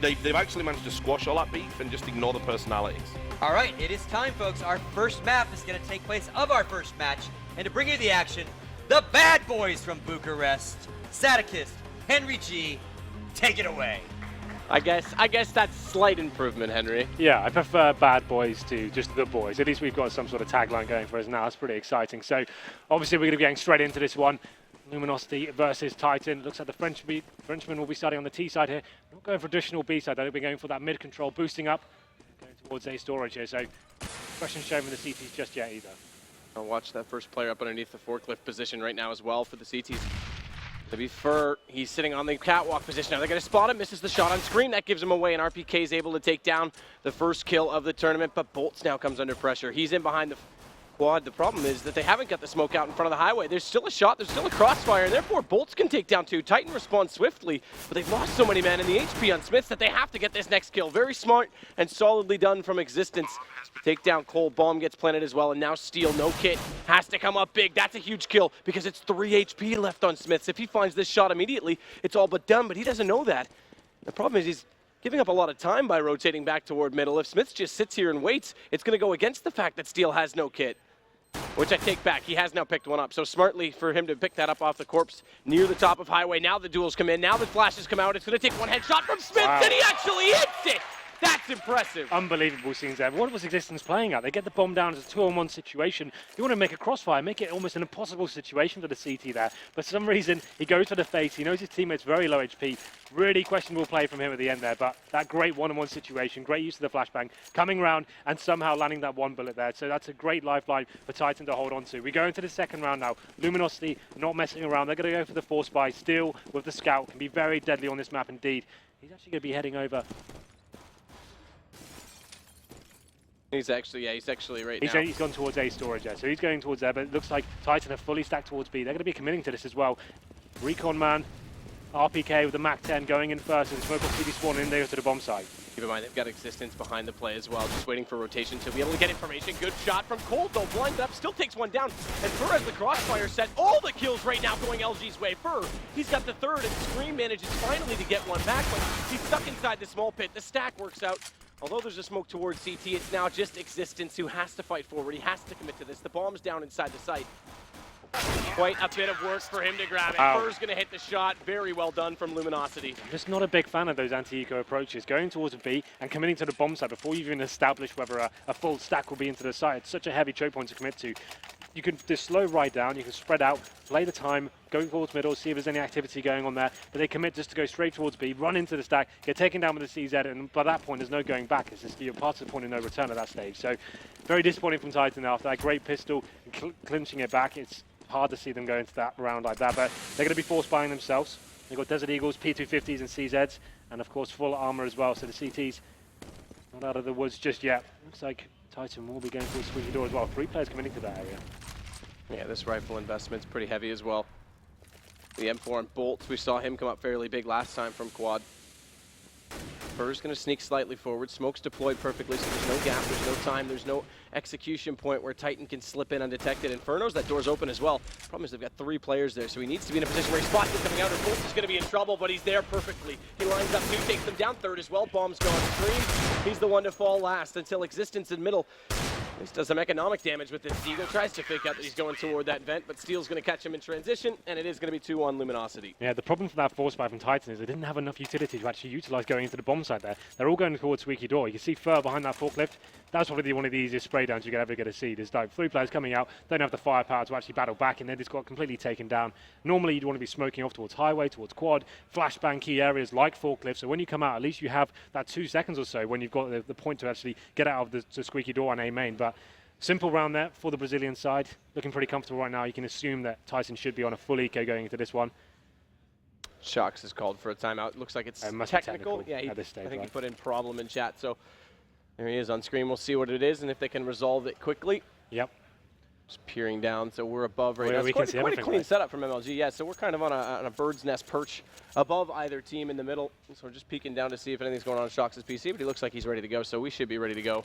they've actually managed to squash all that beef and just ignore the personalities. All right, it is time, folks. Our first map is going to take place of our first match. And to bring you the action, the bad boys from Bucharest, Sadikist, Henry G, take it away. I guess that's slight improvement, Henry. Yeah, I prefer bad boys to just the boys. At least we've got some sort of tagline going for us now. It's pretty exciting. So obviously we're going to be getting straight into this one. Luminosity versus Titan. Looks like the Frenchman will be starting on the T side here. Not going for traditional B side. They'll be going for that mid control, boosting up, going towards A storage here. So questions shown from the CTs just yet either. I'll watch that first player up underneath the forklift position right now as well for the CTs. To be fair, he's sitting on the catwalk position. Now they're going to spot him, misses the shot on screen. That gives him away, and RPK is able to take down the first kill of the tournament, but Bolts now comes under pressure. He's in behind the quad. The problem is that they haven't got the smoke out in front of the highway. There's still a shot, there's still a crossfire, and therefore Bolts can take down 2. Titan responds swiftly, but they've lost so many men in the HP on Smiths that they have to get this next kill. Very smart and solidly done from Existence. Take down Cole, bomb gets planted as well, and now Steel, no kit, has to come up big. That's a huge kill because it's 3 HP left on Smiths. If he finds this shot immediately, it's all but done, but he doesn't know that. The problem is he's giving up a lot of time by rotating back toward middle. If Smiths just sits here and waits, it's going to go against the fact that Steel has no kit. Which I take back. He has now picked one up. So smartly for him to pick that up off the corpse near the top of highway. Now the duels come in. Now the flashes come out. It's going to take one headshot from Smith, and he actually hits it. That's impressive. Unbelievable scenes there. What was Existence playing at? They get the bomb down as a 2-on-1 situation. You want to make a crossfire, make it almost an impossible situation for the CT there. But for some reason, he goes for the face. He knows his teammate's very low HP. Really questionable play from him at the end there. But that great 1-on-1 situation, great use of the flashbang, coming round and somehow landing that one bullet there. So that's a great lifeline for Titan to hold on to. We go into the second round now. Luminosity not messing around. They're going to go for the force buy. Steel with the scout can be very deadly on this map indeed. He's actually going to be heading over. He's actually right now. He's gone towards A storage there, so he's going towards there, but it looks like Titan are fully stacked towards B. They're going to be committing to this as well. Recon man, RPK with the Mac 10 going in first, and Smoke will be spawning in there to the bomb site. Keep in mind, they've got Existence behind the play as well, just waiting for rotation to be able to get information. Good shot from Cold, though, blind up, still takes one down. And Fur has the crossfire set. All the kills right now going LG's way. Fur, he's got the third, and Scream manages finally to get one back, but he's stuck inside the small pit. The stack works out. Although there's a smoke towards CT, it's now just Existence who has to fight forward. He has to commit to this. The bomb's down inside the site. Quite a bit of work for him to grab it. Fur's going to hit the shot. Very well done from Luminosity. I'm just not a big fan of those anti-eco approaches. Going towards a B and committing to the bomb site before you even establish whether a full stack will be into the site. It's such a heavy choke point to commit to. You can just slow right down, you can spread out, play the time, go towards middle, see if there's any activity going on there, but they commit just to go straight towards B, run into the stack, get taken down with the CZ, and by that point there's no going back. It's just you're past the point of no return at that stage. So very disappointing from Titan after that great pistol, clinching it back. It's hard to see them go into that round like that, but they're going to be force buying themselves. They've got Desert Eagles, P250s and CZs, and of course full armor as well, so the CTs not out of the woods just yet. Looks like Titan will be going towards Squeaky Door as well. 3 players coming into that area. Yeah, this rifle investment's pretty heavy as well. The M4 and Bolts, we saw him come up fairly big last time from quad. Fur's going to sneak slightly forward. Smoke's deployed perfectly, so there's no gap, there's no time, there's no execution point where Titan can slip in undetected. Inferno's that door's open as well. Problem is they've got 3 players there, so he needs to be in a position where he spots it coming out, or Bolts is going to be in trouble, but he's there perfectly. He lines up 2, takes them down, third as well. Bomb's gone. Scream, he's the one to fall last until Existence in middle. This does some economic damage with this. Eagle tries to fake out that he's going toward that vent, but Steel's going to catch him in transition, and it is going to be 2 on Luminosity. Yeah, the problem for that force buy from Titan is they didn't have enough utility to actually utilize going into the bomb site there. They're all going towards Squeaky Door. You can see Fur behind that forklift. That's probably one of the easiest spray downs you could ever get to see. There's like 3 players coming out, don't have the firepower to actually battle back, and then it's got completely taken down. Normally you'd want to be smoking off towards highway, towards quad, flashbang key areas like forklift, so when you come out, at least you have that 2 seconds or so when you've got the point to actually get out of the Squeaky Door and A main. But simple round there for the Brazilian side. Looking pretty comfortable right now. You can assume that Tyson should be on a full eco going into this one. Shocks is called for a timeout. Looks like it's technical. Yeah, at this stage, I think he put in problem in chat. So there he is on screen. We'll see what it is and if they can resolve it quickly. Yep. Just peering down, so we're above right now. We It's can see quite a everything, clean right? setup from MLG. Yeah, so we're kind of on a bird's nest perch above either team in the middle. So we're just peeking down to see if anything's going on Shocks' PC, but he looks like he's ready to go. So we should be ready to go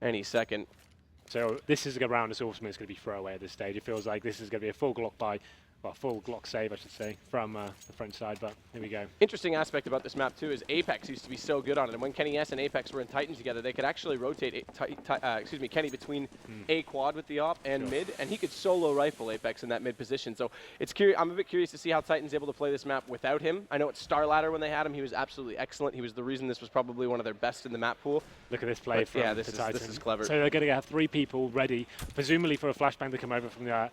any second. So this is a round that's ultimately going to be throwaway at this stage. It feels like this is going to be a full Glock buy, well, full Glock save, I should say, from the French side, but here we go. Interesting aspect about this map, too, is Apex used to be so good on it. And when Kenny S and Apex were in Titan together, they could actually rotate Kenny between A quad with the op and mid, and he could solo rifle Apex in that mid position. So it's I'm a bit curious to see how Titan's able to play this map without him. I know it's Star Ladder when they had him. He was absolutely excellent. He was the reason this was probably one of their best in the map pool. Look at this play from yeah, this Titan. is clever. So they're going to have 3 people ready, presumably for a flashbang to come over from the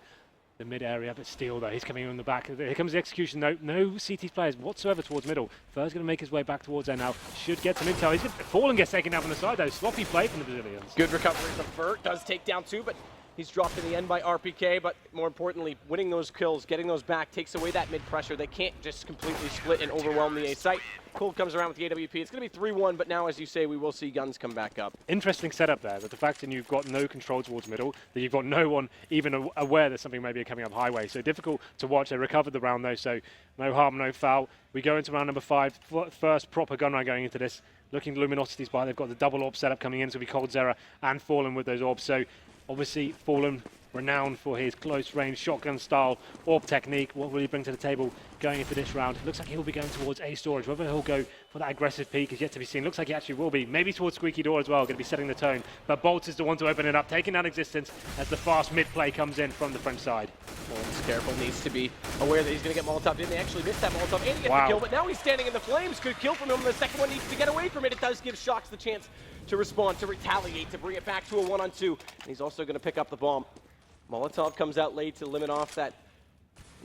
mid area, but Steel though, he's coming in the back. Here comes the execution. No CT players whatsoever towards middle. Fur's going to make his way back towards there now. Should get some intel. He's going to fall and get taken out on the side though. Sloppy play from the Brazilians. Good recovery from Fur. Does take down 2, but He's dropped in the end by RPK, but more importantly, winning those kills, getting those back, takes away that mid-pressure. They can't just completely split and overwhelm the A site. Cold comes around with the AWP. It's going to be 3-1, but now, as you say, we will see guns come back up. Interesting setup there, that the fact that you've got no control towards middle, that you've got no one even aware that something may be coming up highway. So difficult to watch. They recovered the round, though, so no harm, no foul. We go into round number 5, first proper gun round going into this. Looking at Luminosity's by, they've got the double orb setup coming in, so it'll be Cold Zera and Fallen with those orbs. So obviously, Fallen renowned for his close-range shotgun-style orb technique. What will he bring to the table going into this round? It looks like he'll be going towards A storage. Whether he'll go for that aggressive peak is yet to be seen. Looks like he actually will be. Maybe towards Squeaky Door as well, going to be setting the tone. But Bolts is the one to open it up, taking out Existence as the fast mid-play comes in from the French side. He's careful, needs to be aware that he's going to get Molotov. Didn't actually miss that Molotov, and he gets the kill, but now he's standing in the flames. Good kill from him. The second one needs to get away from it. It does give Shox the chance to respond, to retaliate, to bring it back to a 1-on-2. And he's also going to pick up the bomb. Molotov comes out late to limit off that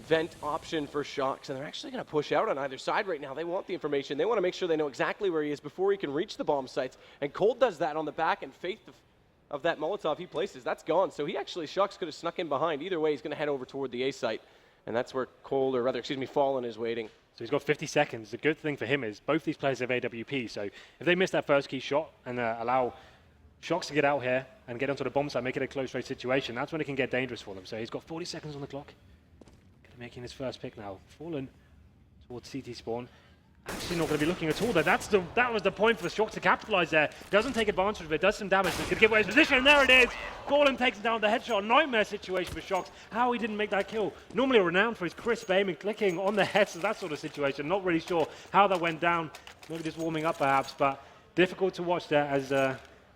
vent option for Shox, and they're actually going to push out on either side right now. They want the information. They want to make sure they know exactly where he is before he can reach the bomb sites. And Cold does that on the back, and Faith of that Molotov he places, that's gone. So he actually, Shox could have snuck in behind. Either way, he's going to head over toward the A site, and that's where Cold, or rather, excuse me, Fallen is waiting. So he's got 50 seconds. The good thing for him is both these players have AWP, so if they miss that first key shot and allow Shox to get out here and get onto the bomb site, make it a close-range situation, that's when it can get dangerous for them. So he's got 40 seconds on the clock. Making his first pick now. Fallen towards CT spawn. Actually not going to be looking at all there. That was the point for Shox to capitalize there. Doesn't take advantage of it, does some damage. Could give away his position, and there it is. Fallen takes down the headshot. Nightmare situation for Shox. How he didn't make that kill. Normally renowned for his crisp aim and clicking on the heads, that sort of situation. Not really sure how that went down. Maybe just warming up perhaps, but difficult to watch there as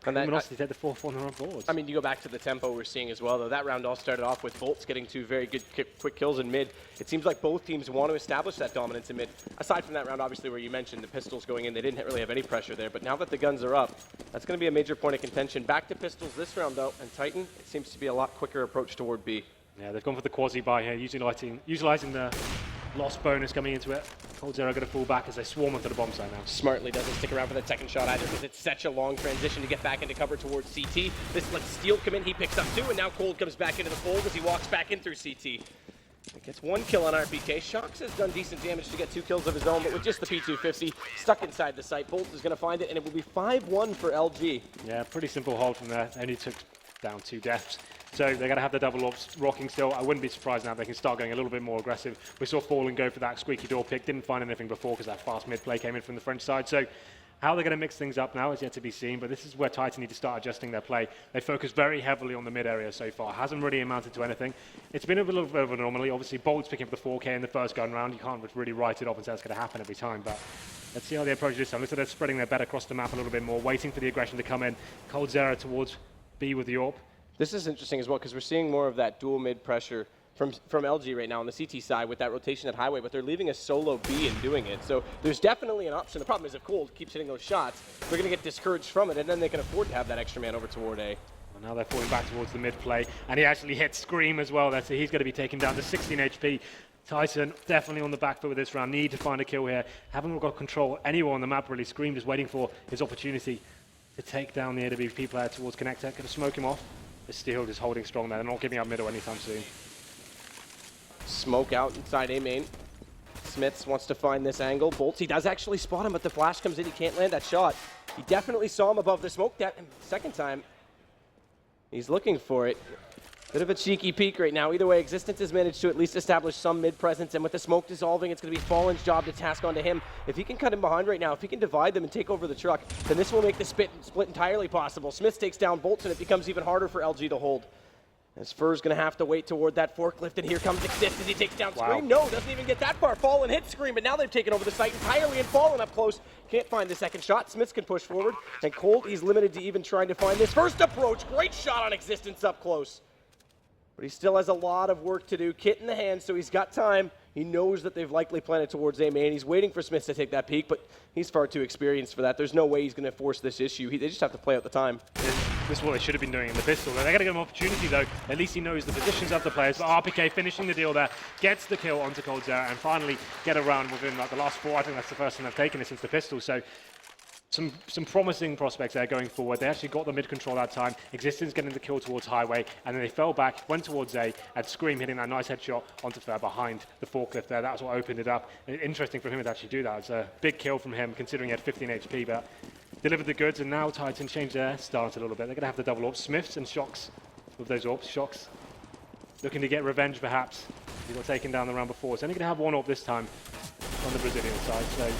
Luminosity take the 4th one on board. I mean, you go back to the tempo we're seeing as well, though. That round all started off with Bolts getting 2 very good quick kills in mid. It seems like both teams want to establish that dominance in mid. Aside from that round, obviously, where you mentioned the pistols going in, they didn't really have any pressure there. But now that the guns are up, that's going to be a major point of contention. Back to pistols this round, though, and Titan, it seems to be a lot quicker approach toward B. Yeah, they've gone for the quasi-buy here, utilizing the lost bonus coming into it. Cold Zera going to fall back as they swarm onto the bomb site now. Smartly doesn't stick around for that second shot either, because it's such a long transition to get back into cover towards CT. This lets Steel come in, he picks up 2, and now Cold comes back into the fold as he walks back in through CT. It gets 1 kill on RPK. Shox has done decent damage to get 2 kills of his own, but with just the P250 stuck inside the site, Bolt is going to find it, and it will be 5-1 for LG. Yeah, pretty simple hold from there. Only took down 2 deaths. So they're going to have the double orbs rocking still. I wouldn't be surprised now if they can start going a little bit more aggressive. We saw Fallen go for that Squeaky Door pick. Didn't find anything before because that fast mid play came in from the French side. So how they're going to mix things up now is yet to be seen, but this is where Titan need to start adjusting their play. They focus very heavily on the mid area so far. Hasn't really amounted to anything. It's been a little bit of an anomaly. Obviously, Bolt's picking up the 4K in the first gun round. You can't really write it off and say it's going to happen every time, but let's see how they approach this time. Looks like they're spreading their bet across the map a little bit more, waiting for the aggression to come in. Cold Zera towards B with the AWP. This is interesting as well, because we're seeing more of that dual mid pressure from LG right now on the CT side with that rotation at highway, but they're leaving a solo B and doing it. So there's definitely an option. The problem is if Cold keeps hitting those shots, they're going to get discouraged from it, and then they can afford to have that extra man over toward A. Well, now they're falling back towards the mid play, and he actually hits Scream as well. So he's going to be taken down to 16 HP. Titan definitely on the back foot with this round. Need to find a kill here. Haven't got control anywhere on the map really. Scream just waiting for his opportunity to take down the AWP player towards Connector. Going to smoke him off. The Steel just holding strong there. They're not giving up middle anytime soon. Smoke out inside A main. Smiths wants to find this angle. Bolts, he does actually spot him, but the flash comes in. He can't land that shot. He definitely saw him above the smoke. That second time, he's looking for it. Bit of a cheeky peek right now. Either way, Existence has managed to at least establish some mid-presence, and with the smoke dissolving, it's going to be Fallen's job to task onto him. If he can cut him behind right now, if he can divide them and take over the truck, then this will make the split entirely possible. Smith takes down Bolts, and it becomes even harder for LG to hold. As Fur's going to have to wait toward that forklift, and here comes Exist as he takes down Scream. No, doesn't even get that far. Fallen hits Scream, but now they've taken over the site entirely, and Fallen up close. Can't find the second shot. Smiths can push forward, and Cold, he's limited to even trying to find this first approach. Great shot on Existence up close. But he still has a lot of work to do. Kit in the hand, so he's got time. He knows that they've likely planted towards A main. He's waiting for Smith to take that peek, but he's far too experienced for that. There's no way he's going to force this issue. They just have to play out the time. This is what they should have been doing in the pistol. They're going to give him an opportunity, though. At least he knows the positions of the players. But RPK finishing the deal there, gets the kill onto Cold Zera, and finally get around within like the last 4. I think that's the first time they've taken it since the pistol. So some promising prospects there going forward. They actually got the mid control that time. Existence getting the kill towards Highway, and then they fell back, went towards A, and Scream hitting that nice headshot onto Fair behind the forklift there. That's what opened it up. Interesting for him to actually do that. It's a big kill from him, considering he had 15 HP, but delivered the goods, and now Titan changed their stance a little bit. They're going to have the double orbs. Smiths and Shocks with those orbs. Shocks looking to get revenge, perhaps. He got taken down the round before. It's only going to have one orb this time on the Brazilian side, so...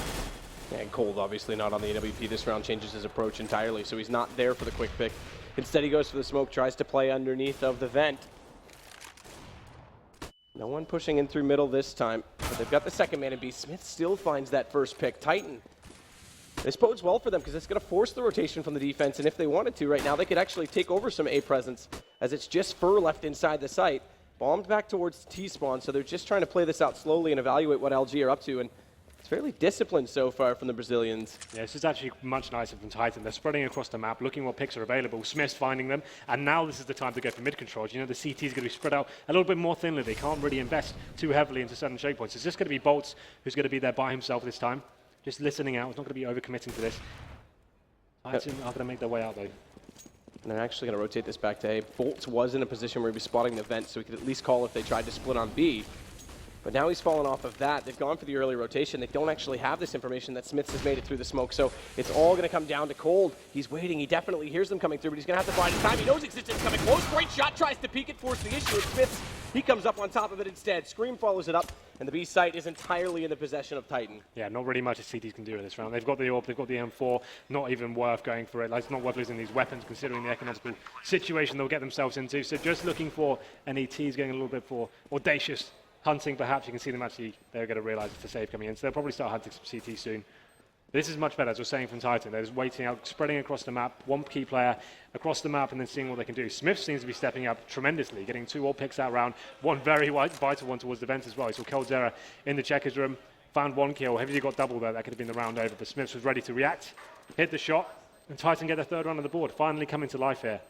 Yeah, and Cold obviously not on the AWP this round, changes his approach entirely, so he's not there for the quick pick. Instead he goes for the smoke, tries to play underneath of the vent. No one pushing in through middle this time, but they've got the second man in B. Smith still finds that first pick. Titan, this bodes well for them because it's going to force the rotation from the defense, and if they wanted to right now, they could actually take over some A presence, as it's just Fur left inside the site. Bombed back towards T-spawn, so they're just trying to play this out slowly and evaluate what LG are up to, and it's fairly disciplined so far from the Brazilians. Yeah, this is actually much nicer from Titan. They're spreading across the map, looking what picks are available. Smith's finding them, and now this is the time to go for mid controls. You know, the CT is going to be spread out a little bit more thinly. They can't really invest too heavily into certain choke points. It's just going to be Bolts who's going to be there by himself this time, just listening out. He's not going to be overcommitting to this. Titan are going to make their way out, though. And they're actually going to rotate this back to A. Bolts was in a position where he'd be spotting the vent, so he could at least call if they tried to split on B. But now he's fallen off of that. They've gone for the early rotation. They don't actually have this information that Smiths has made it through the smoke, so it's all going to come down to Cold. He's waiting. He definitely hears them coming through, but he's going to have to find his time. He knows Existence coming close. Great shot. Tries to peek it, force the issue. And Smiths, he comes up on top of it instead. Scream follows it up, and the B site is entirely in the possession of Titan. Yeah, not really much as CTs can do in this round. They've got the AWP, they've got the M4. Not even worth going for it. Like, it's not worth losing these weapons, considering the economical situation they'll get themselves into. So just looking for NETs, getting a little bit for audacious hunting, perhaps. You can see them actually, they're going to realize it's a save coming in, so they'll probably start hunting some CT soon. This is much better, as we're saying from Titan. They're just waiting out, spreading across the map, one key player across the map, and then seeing what they can do. Smith seems to be stepping up tremendously, getting 2 all picks that round, one very vital one towards the vent as well. He saw Coldzera in the checkers room, found 1 kill. Heavily got double there, that could have been the round over, but Smith was ready to react, hit the shot, and Titan get the 3rd round on the board, finally coming to life here.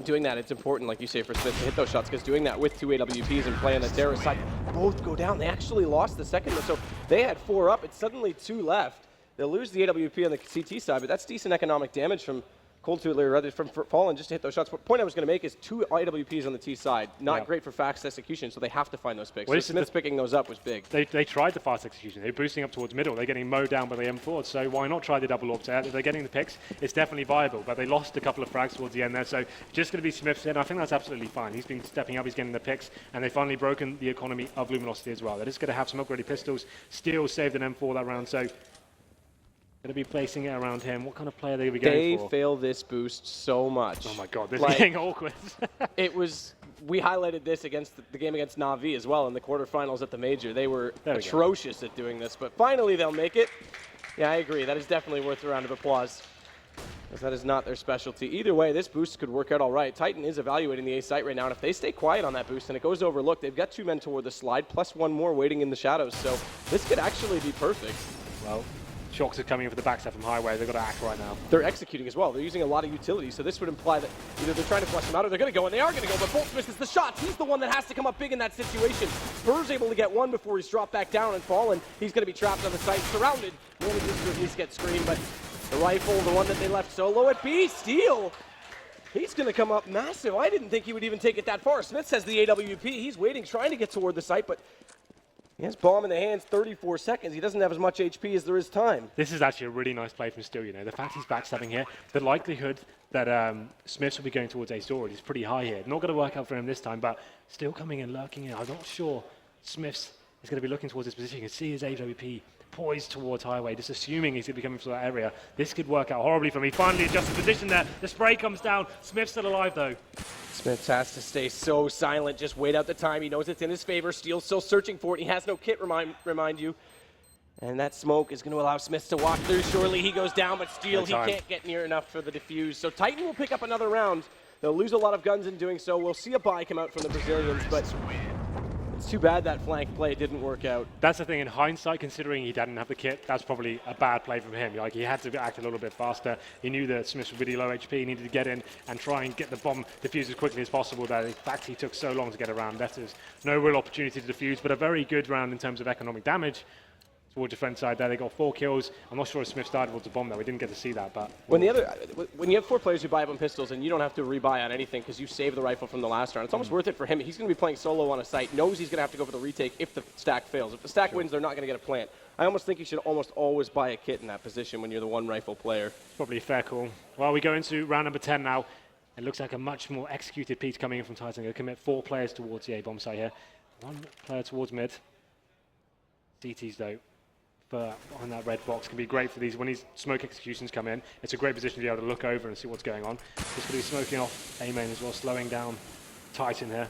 Doing that, it's important, like you say, for Smith to hit those shots, because doing that with 2 AWPs and play on the terrorist side, both go down. They actually lost the second one, so they had 4 up. It's suddenly 2 left. They'll lose the AWP on the CT side, but that's decent economic damage from Cold Tootler, rather from Fallen, just to hit those shots. But the point I was going to make is 2 IWPs on the T side. Not great for fast execution, so they have to find those picks. Well, so Smith's picking those up was big. They tried the fast execution. They're boosting up towards middle. They're getting mowed down by the M4, so why not try the double orb? If they're getting the picks, it's definitely viable, but they lost a couple of frags towards the end there, so just going to be Smith's in. I think that's absolutely fine. He's been stepping up, he's getting the picks, and they've finally broken the economy of Luminosity as well. They're just going to have smoke-ready pistols. Steel saved an M4 that round, so going to be placing it around him. What kind of player are they going to be going for? They fail this boost so much. Oh my god, this is getting awkward. It was, we highlighted this against the game against Na'Vi as well in the quarterfinals at the Major. They were atrocious at doing this, but finally they'll make it. Yeah, I agree. That is definitely worth a round of applause, because that is not their specialty. Either way, this boost could work out all right. Titan is evaluating the A site right now, and if they stay quiet on that boost and it goes overlooked, they've got 2 men toward the slide, plus 1 more waiting in the shadows, so this could actually be perfect. Well, Shocks are coming in for the backside from Highway. They've got to act right now. They're executing as well. They're using a lot of utility, so this would imply that either they're trying to flush them out or they're going to go, and they are going to go, but Bolt misses the shots. He's the one that has to come up big in that situation. Spur's able to get 1 before he's dropped back down and fallen. He's going to be trapped on the site, surrounded. Manages to at least get screened, but the rifle, the one that they left solo at B, Steel. He's going to come up massive. I didn't think he would even take it that far. Smith says the AWP. He's waiting, trying to get toward the site, but he has bomb in the hands, 34 seconds. He doesn't have as much HP as there is time. This is actually a really nice play from Steel, you know. The fact he's backstabbing here, the likelihood that Smiths will be going towards Ace Storage is pretty high here. Not going to work out for him this time, but still coming in, lurking in. I'm not sure Smiths is going to be looking towards his position. You can see his AWP poised towards Highway, just assuming he's going to be coming from that area. This could work out horribly for him. He finally adjusts the position there. The spray comes down. Smith's still alive, though. Smith has to stay so silent, just wait out the time. He knows it's in his favor. Steele's still searching for it. He has no kit, remind you. And that smoke is going to allow Smith to walk through. Surely he goes down, but Steel, he can't get near enough for the defuse. So Titan will pick up another round. They'll lose a lot of guns in doing so. We'll see a buy come out from the Brazilians, but it's too bad that flank play didn't work out. That's the thing, in hindsight, considering he didn't have the kit, that's probably a bad play from him. Like, he had to act a little bit faster. He knew that Smith was really low HP. He needed to get in and try and get the bomb defused as quickly as possible. That, in fact, he took so long to get around. That is no real opportunity to defuse, but a very good round in terms of economic damage. toward defense side there. They got 4 kills. I'm not sure if Smith started towards the bomb there. We didn't get to see that, but When you have 4 players who buy up on pistols and you don't have to rebuy on anything because you saved the rifle from the last round, it's almost worth it for him. He's going to be playing solo on a site, knows he's going to have to go for the retake if the stack fails. If the stack wins, they're not going to get a plant. I almost think you should almost always buy a kit in that position when you're the one rifle player. it's probably a fair call. Well, we go into round number 10 now. It looks like a much more executed piece coming in from Titan. They're going to commit 4 players towards the A-bomb site here. 1 player towards mid. CTs, though, on that red box can be great for these. When these smoke executions come in, it's a great position to be able to look over and see what's going on. Just going to be smoking off A-main as well, slowing down Titan here.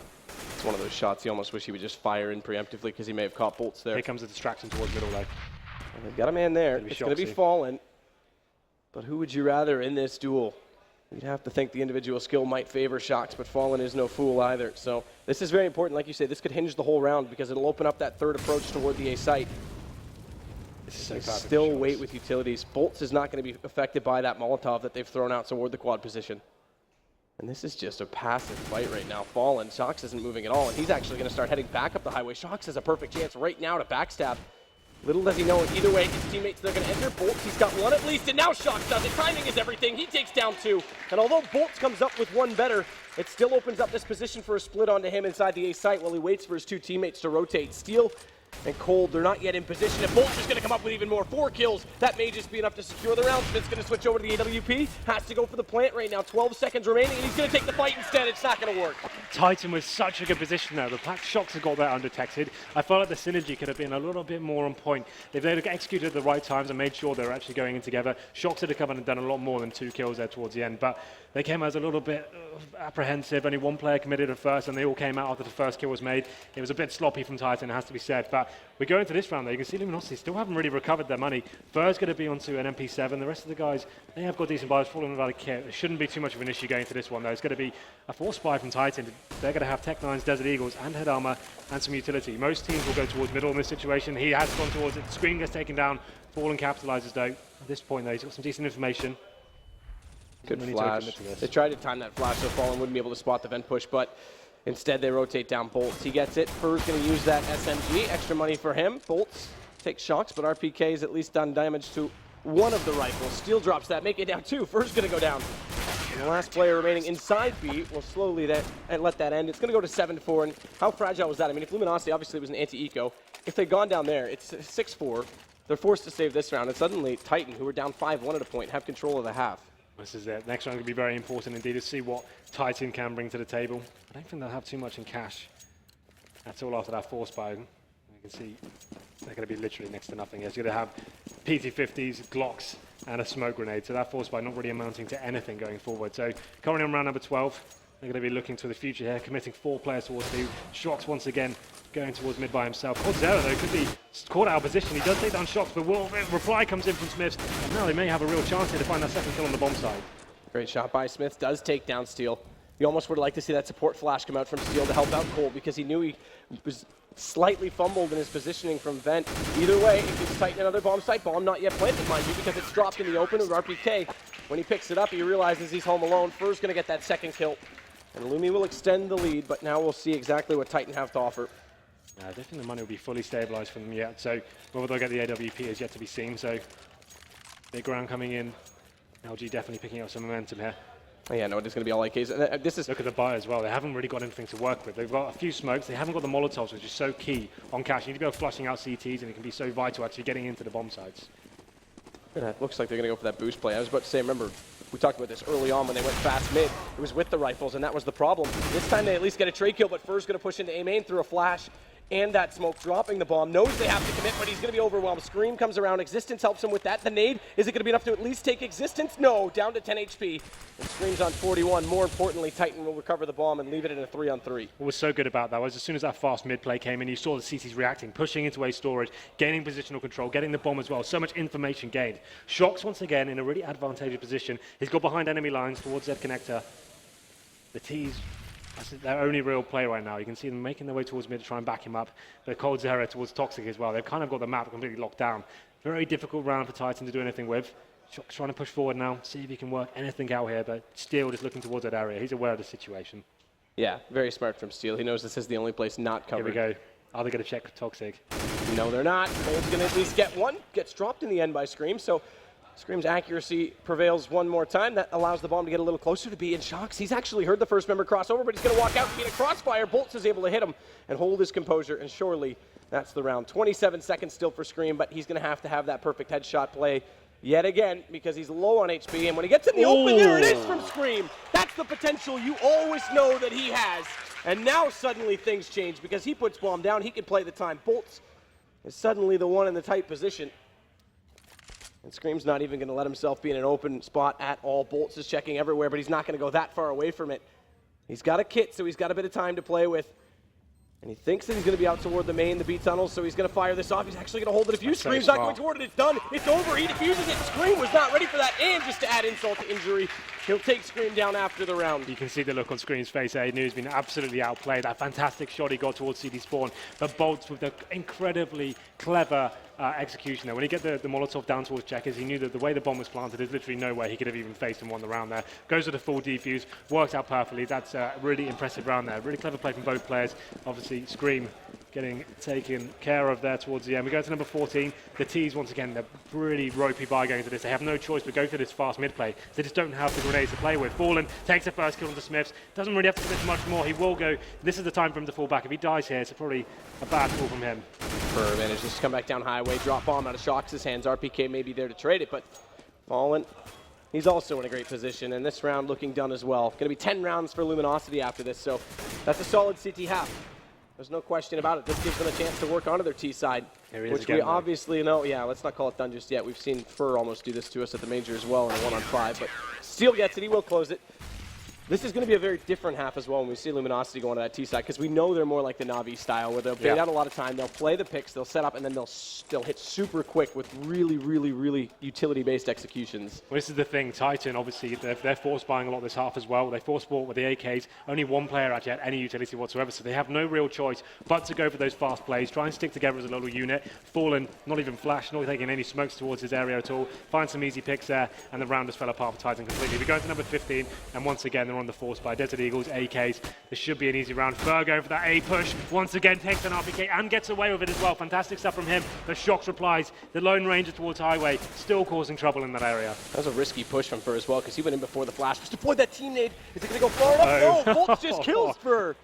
It's one of those shots you almost wish he would just fire in preemptively because he may have caught bolts there. Here comes the distraction towards middle, though. And they've got a man there. It's going to be Fallen. But who would you rather in this duel? You'd have to think the individual skill might favor Shox, but Fallen is no fool either. So this is very important. Like you say, this could hinge the whole round because it'll open up that third approach toward the A site. This is so perfect Still for wait Shox. with utilities. Bolts is not going to be affected by that Molotov that they've thrown out toward the quad position. And this is just a passive fight right now. Fallen. Shox isn't moving at all, and he's actually going to start heading back up the highway. Shox has a perfect chance right now to backstab. Little does he know it. Either way, his teammates, they're going to enter. Bolts, he's got 1 at least, and now Shox does it. Timing is everything. He takes down 2. And although Bolts comes up with 1 better, it still opens up this position for a split onto him inside the A site while he waits for his 2 teammates to rotate. Steel and Cold, they're not yet in position. And Bolts is going to come up with even more. 4 kills. That may just be enough to secure the round. Smith's going to switch over to the AWP. Has to go for the plant right now. 12 seconds remaining, and he's going to take the fight instead. It's not going to work. Titan was such a good position there. The Shox have got that undetected. I felt like the synergy could have been a little bit more on point. If they'd executed at the right times and made sure they were actually going in together, Shox would have come in and done a lot more than 2 kills there towards the end. But they came as a little bit apprehensive. Only 1 player committed at first, and they all came out after the first kill was made. It was a bit sloppy from Titan, it has to be said. But we go into this round, though. You can see Luminosity still haven't really recovered their money. Fur's going to be onto an MP7. The rest of the guys, they have got decent buys, falling without a kit. It shouldn't be too much of an issue going into this one, though. It's going to be a force buy from Titan. They're going to have Tech 9's Desert Eagles and head armor and some utility. Most teams will go towards middle in this situation. He has gone towards it. The screen gets taken down. Fallen capitalizes, though. At this point, though, he's got some decent information. Good flash. They tried to time that flash so Fallen wouldn't be able to spot the vent push, but instead they rotate down Bolts. He gets it. Fur's going to use that SMG. Extra money for him. Bolts takes Shox, but RPK's at least done damage to 1 of the rifles. Steel drops that, make it down 2. Fur's going to go down. And the last player remaining inside B will slowly let that end. It's going to go to 7-4. And how fragile was that? I mean, if Luminosity obviously was an anti-eco, if they'd gone down there, it's 6-4. They're forced to save this round. And suddenly Titan, who were down 5-1 at a point, have control of the half. This is it. Next round will be very important indeed to see what Titan can bring to the table. I don't think they'll have too much in cash. That's all after that force buy. You can see they're going to be literally next to nothing. It's going to have PT-50s, Glocks, and a smoke grenade. So that force buy not really amounting to anything going forward. So currently on round number 12, they're going to be looking to the future here, committing 4 players towards B. Shox once again going towards mid by himself. Zero, though, could be caught out of position. He does take down Shox, but reply comes in from Smiths. And now they may have a real chance here to find that second kill on the bomb side. Great shot by Smith. Does take down Steel. You almost would like to see that support flash come out from Steel to help out Cole because he knew he was slightly fumbled in his positioning from Vent. Either way, if he's Titan another bomb site, bomb not yet planted, mind you, because it's dropped in the open with RPK. When he picks it up, he realizes he's home alone. Fur's going to get that second kill. And Lumi will extend the lead, but now we'll see exactly what Titan have to offer. I don't think the money will be fully stabilized for them yet, so whether they'll get the AWP is yet to be seen. So big round coming in. LG definitely picking up some momentum here. Oh, yeah, no, it is going to be all AKs. This is Look at the buy as well. They haven't really got anything to work with. They've got a few smokes. They haven't got the Molotovs, which is so key on cash. You need to be flushing out CTs, and it can be so vital actually getting into the bomb sites. It looks like they're going to go for that boost play. I was about to say, remember, we talked about this early on when they went fast mid. It was with the rifles, and that was the problem. This time they at least get a trade kill, but Fur's going to push into A main through a flash. And that smoke dropping the bomb. Knows they have to commit, but he's going to be overwhelmed. Scream comes around. Existence helps him with that. The nade, is it going to be enough to at least take Existence? No, down to 10 HP. And Scream's on 41. More importantly, Titan will recover the bomb and leave it in a 3-on-3. What was so good about that was as soon as that fast mid play came in, you saw the CTs reacting, pushing into A storage, gaining positional control, getting the bomb as well. So much information gained. Shox once again in a really advantageous position. He's got behind enemy lines towards Z connector. The T's, that's their only real play right now. You can see them making their way towards mid to try and back him up. The Cold Zera towards Toxic as well. They've kind of got the map completely locked down. Very difficult round for Titan to do anything with. Shox trying to push forward now, see if he can work anything out here, but still just looking towards that area. He's aware of the situation. Yeah, very smart from Steel. He knows this is the only place not covered. Here we go. Are they going to check Toxic? No, they're not. Cold's going to at least get one. Gets dropped in the end by Scream, so Scream's accuracy prevails one more time. That allows the bomb to get a little closer to be in shocks. He's actually heard the first member cross over, but he's going to walk out and be in a crossfire. Bolts is able to hit him and hold his composure, and surely that's the round. 27 seconds still for Scream, but he's going to have that perfect headshot play yet again because he's low on HP, and when he gets in the open, there it is from Scream. That's the potential you always know that he has, and now suddenly things change because he puts bomb down. He can play the time. Bolts is suddenly the one in the tight position. And Scream's not even going to let himself be in an open spot at all. Bolts is checking everywhere, but he's not going to go that far away from it. He's got a kit, so he's got a bit of time to play with. And he thinks that he's going to be out toward the main, the B tunnel, so he's going to fire this off. He's actually going to hold the defuse. Scream's not going toward it. It's done. It's over. He defuses it. Scream was not ready for that. And just to add insult to injury, he'll take Scream down after the round. You can see the look on Scream's face there. He knew he's been absolutely outplayed. That fantastic shot he got towards CD Spawn. But Bolts with the incredibly clever execution there. When he get the Molotov down towards Checkers, he knew that the way the bomb was planted, there's literally no way he could have even faced and won the round there. Goes with a full defuse, works out perfectly. That's a really impressive round there. Really clever play from both players. Obviously, Scream getting taken care of there towards the end. We go to number 14. The T's, once again, they're really ropey by going to this. They have no choice but go for this fast mid play. They just don't have the grenades to play with. Fallen takes the first kill onto Smiths. Doesn't really have to commit much more. He will go. This is the time for him to fall back. If he dies here, it's probably a bad call from him. For advantage, just come back down highway, drop bomb out of Shocks' hands. RPK may be there to trade it, but Fallen, he's also in a great position, and this round looking done as well. Going to be 10 rounds for Luminosity after this, so that's a solid CT half. There's no question about it. This gives them a chance to work onto their T side, which we obviously know. Yeah, let's not call it done just yet. We've seen Fur almost do this to us at the major as well in a 1-on-5, but Steel gets it. He will close it. This is going to be a very different half as well when we see Luminosity going to that T side, because we know they're more like the Na'Vi style, where they'll bait out a lot of time, they'll play the picks, they'll set up, and then they'll hit super quick with really, really, really utility-based executions. Well, this is the thing. Titan, obviously, they're force buying a lot this half as well. They force bought with the AKs. Only one player actually had any utility whatsoever, so they have no real choice but to go for those fast plays, try and stick together as a little unit. Fallen, not even flash, not taking any smokes towards his area at all. Find some easy picks there, and the round just fell apart for Titan completely. We go to number 15, and once again, they're on the force buy. Desert Eagles, AKs. This should be an easy round. Fur going for that A push. Once again, takes an RPK and gets away with it as well. Fantastic stuff from him. The Shocks replies. The Lone Ranger towards Highway, still causing trouble in that area. That was a risky push from Fur as well, because he went in before the flash. Just deployed that team nade. Is it going to go far enough? No, Bolts just kills Fur.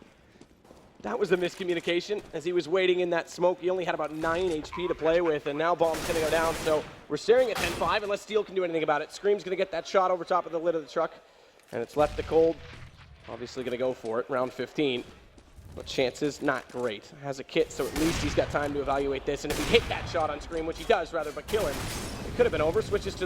That was a miscommunication as he was waiting in that smoke. He only had about 9 HP to play with, and now Bomb's going to go down. So we're staring at 10-5 unless Steel can do anything about it. Scream's going to get that shot over top of the lid of the truck, and it's left to Cold. Obviously going to go for it, round 15. But chances, not great. Has a kit, so at least he's got time to evaluate this. And if he hit that shot on Scream, which he does rather, but kill him, it could have been over. Switches to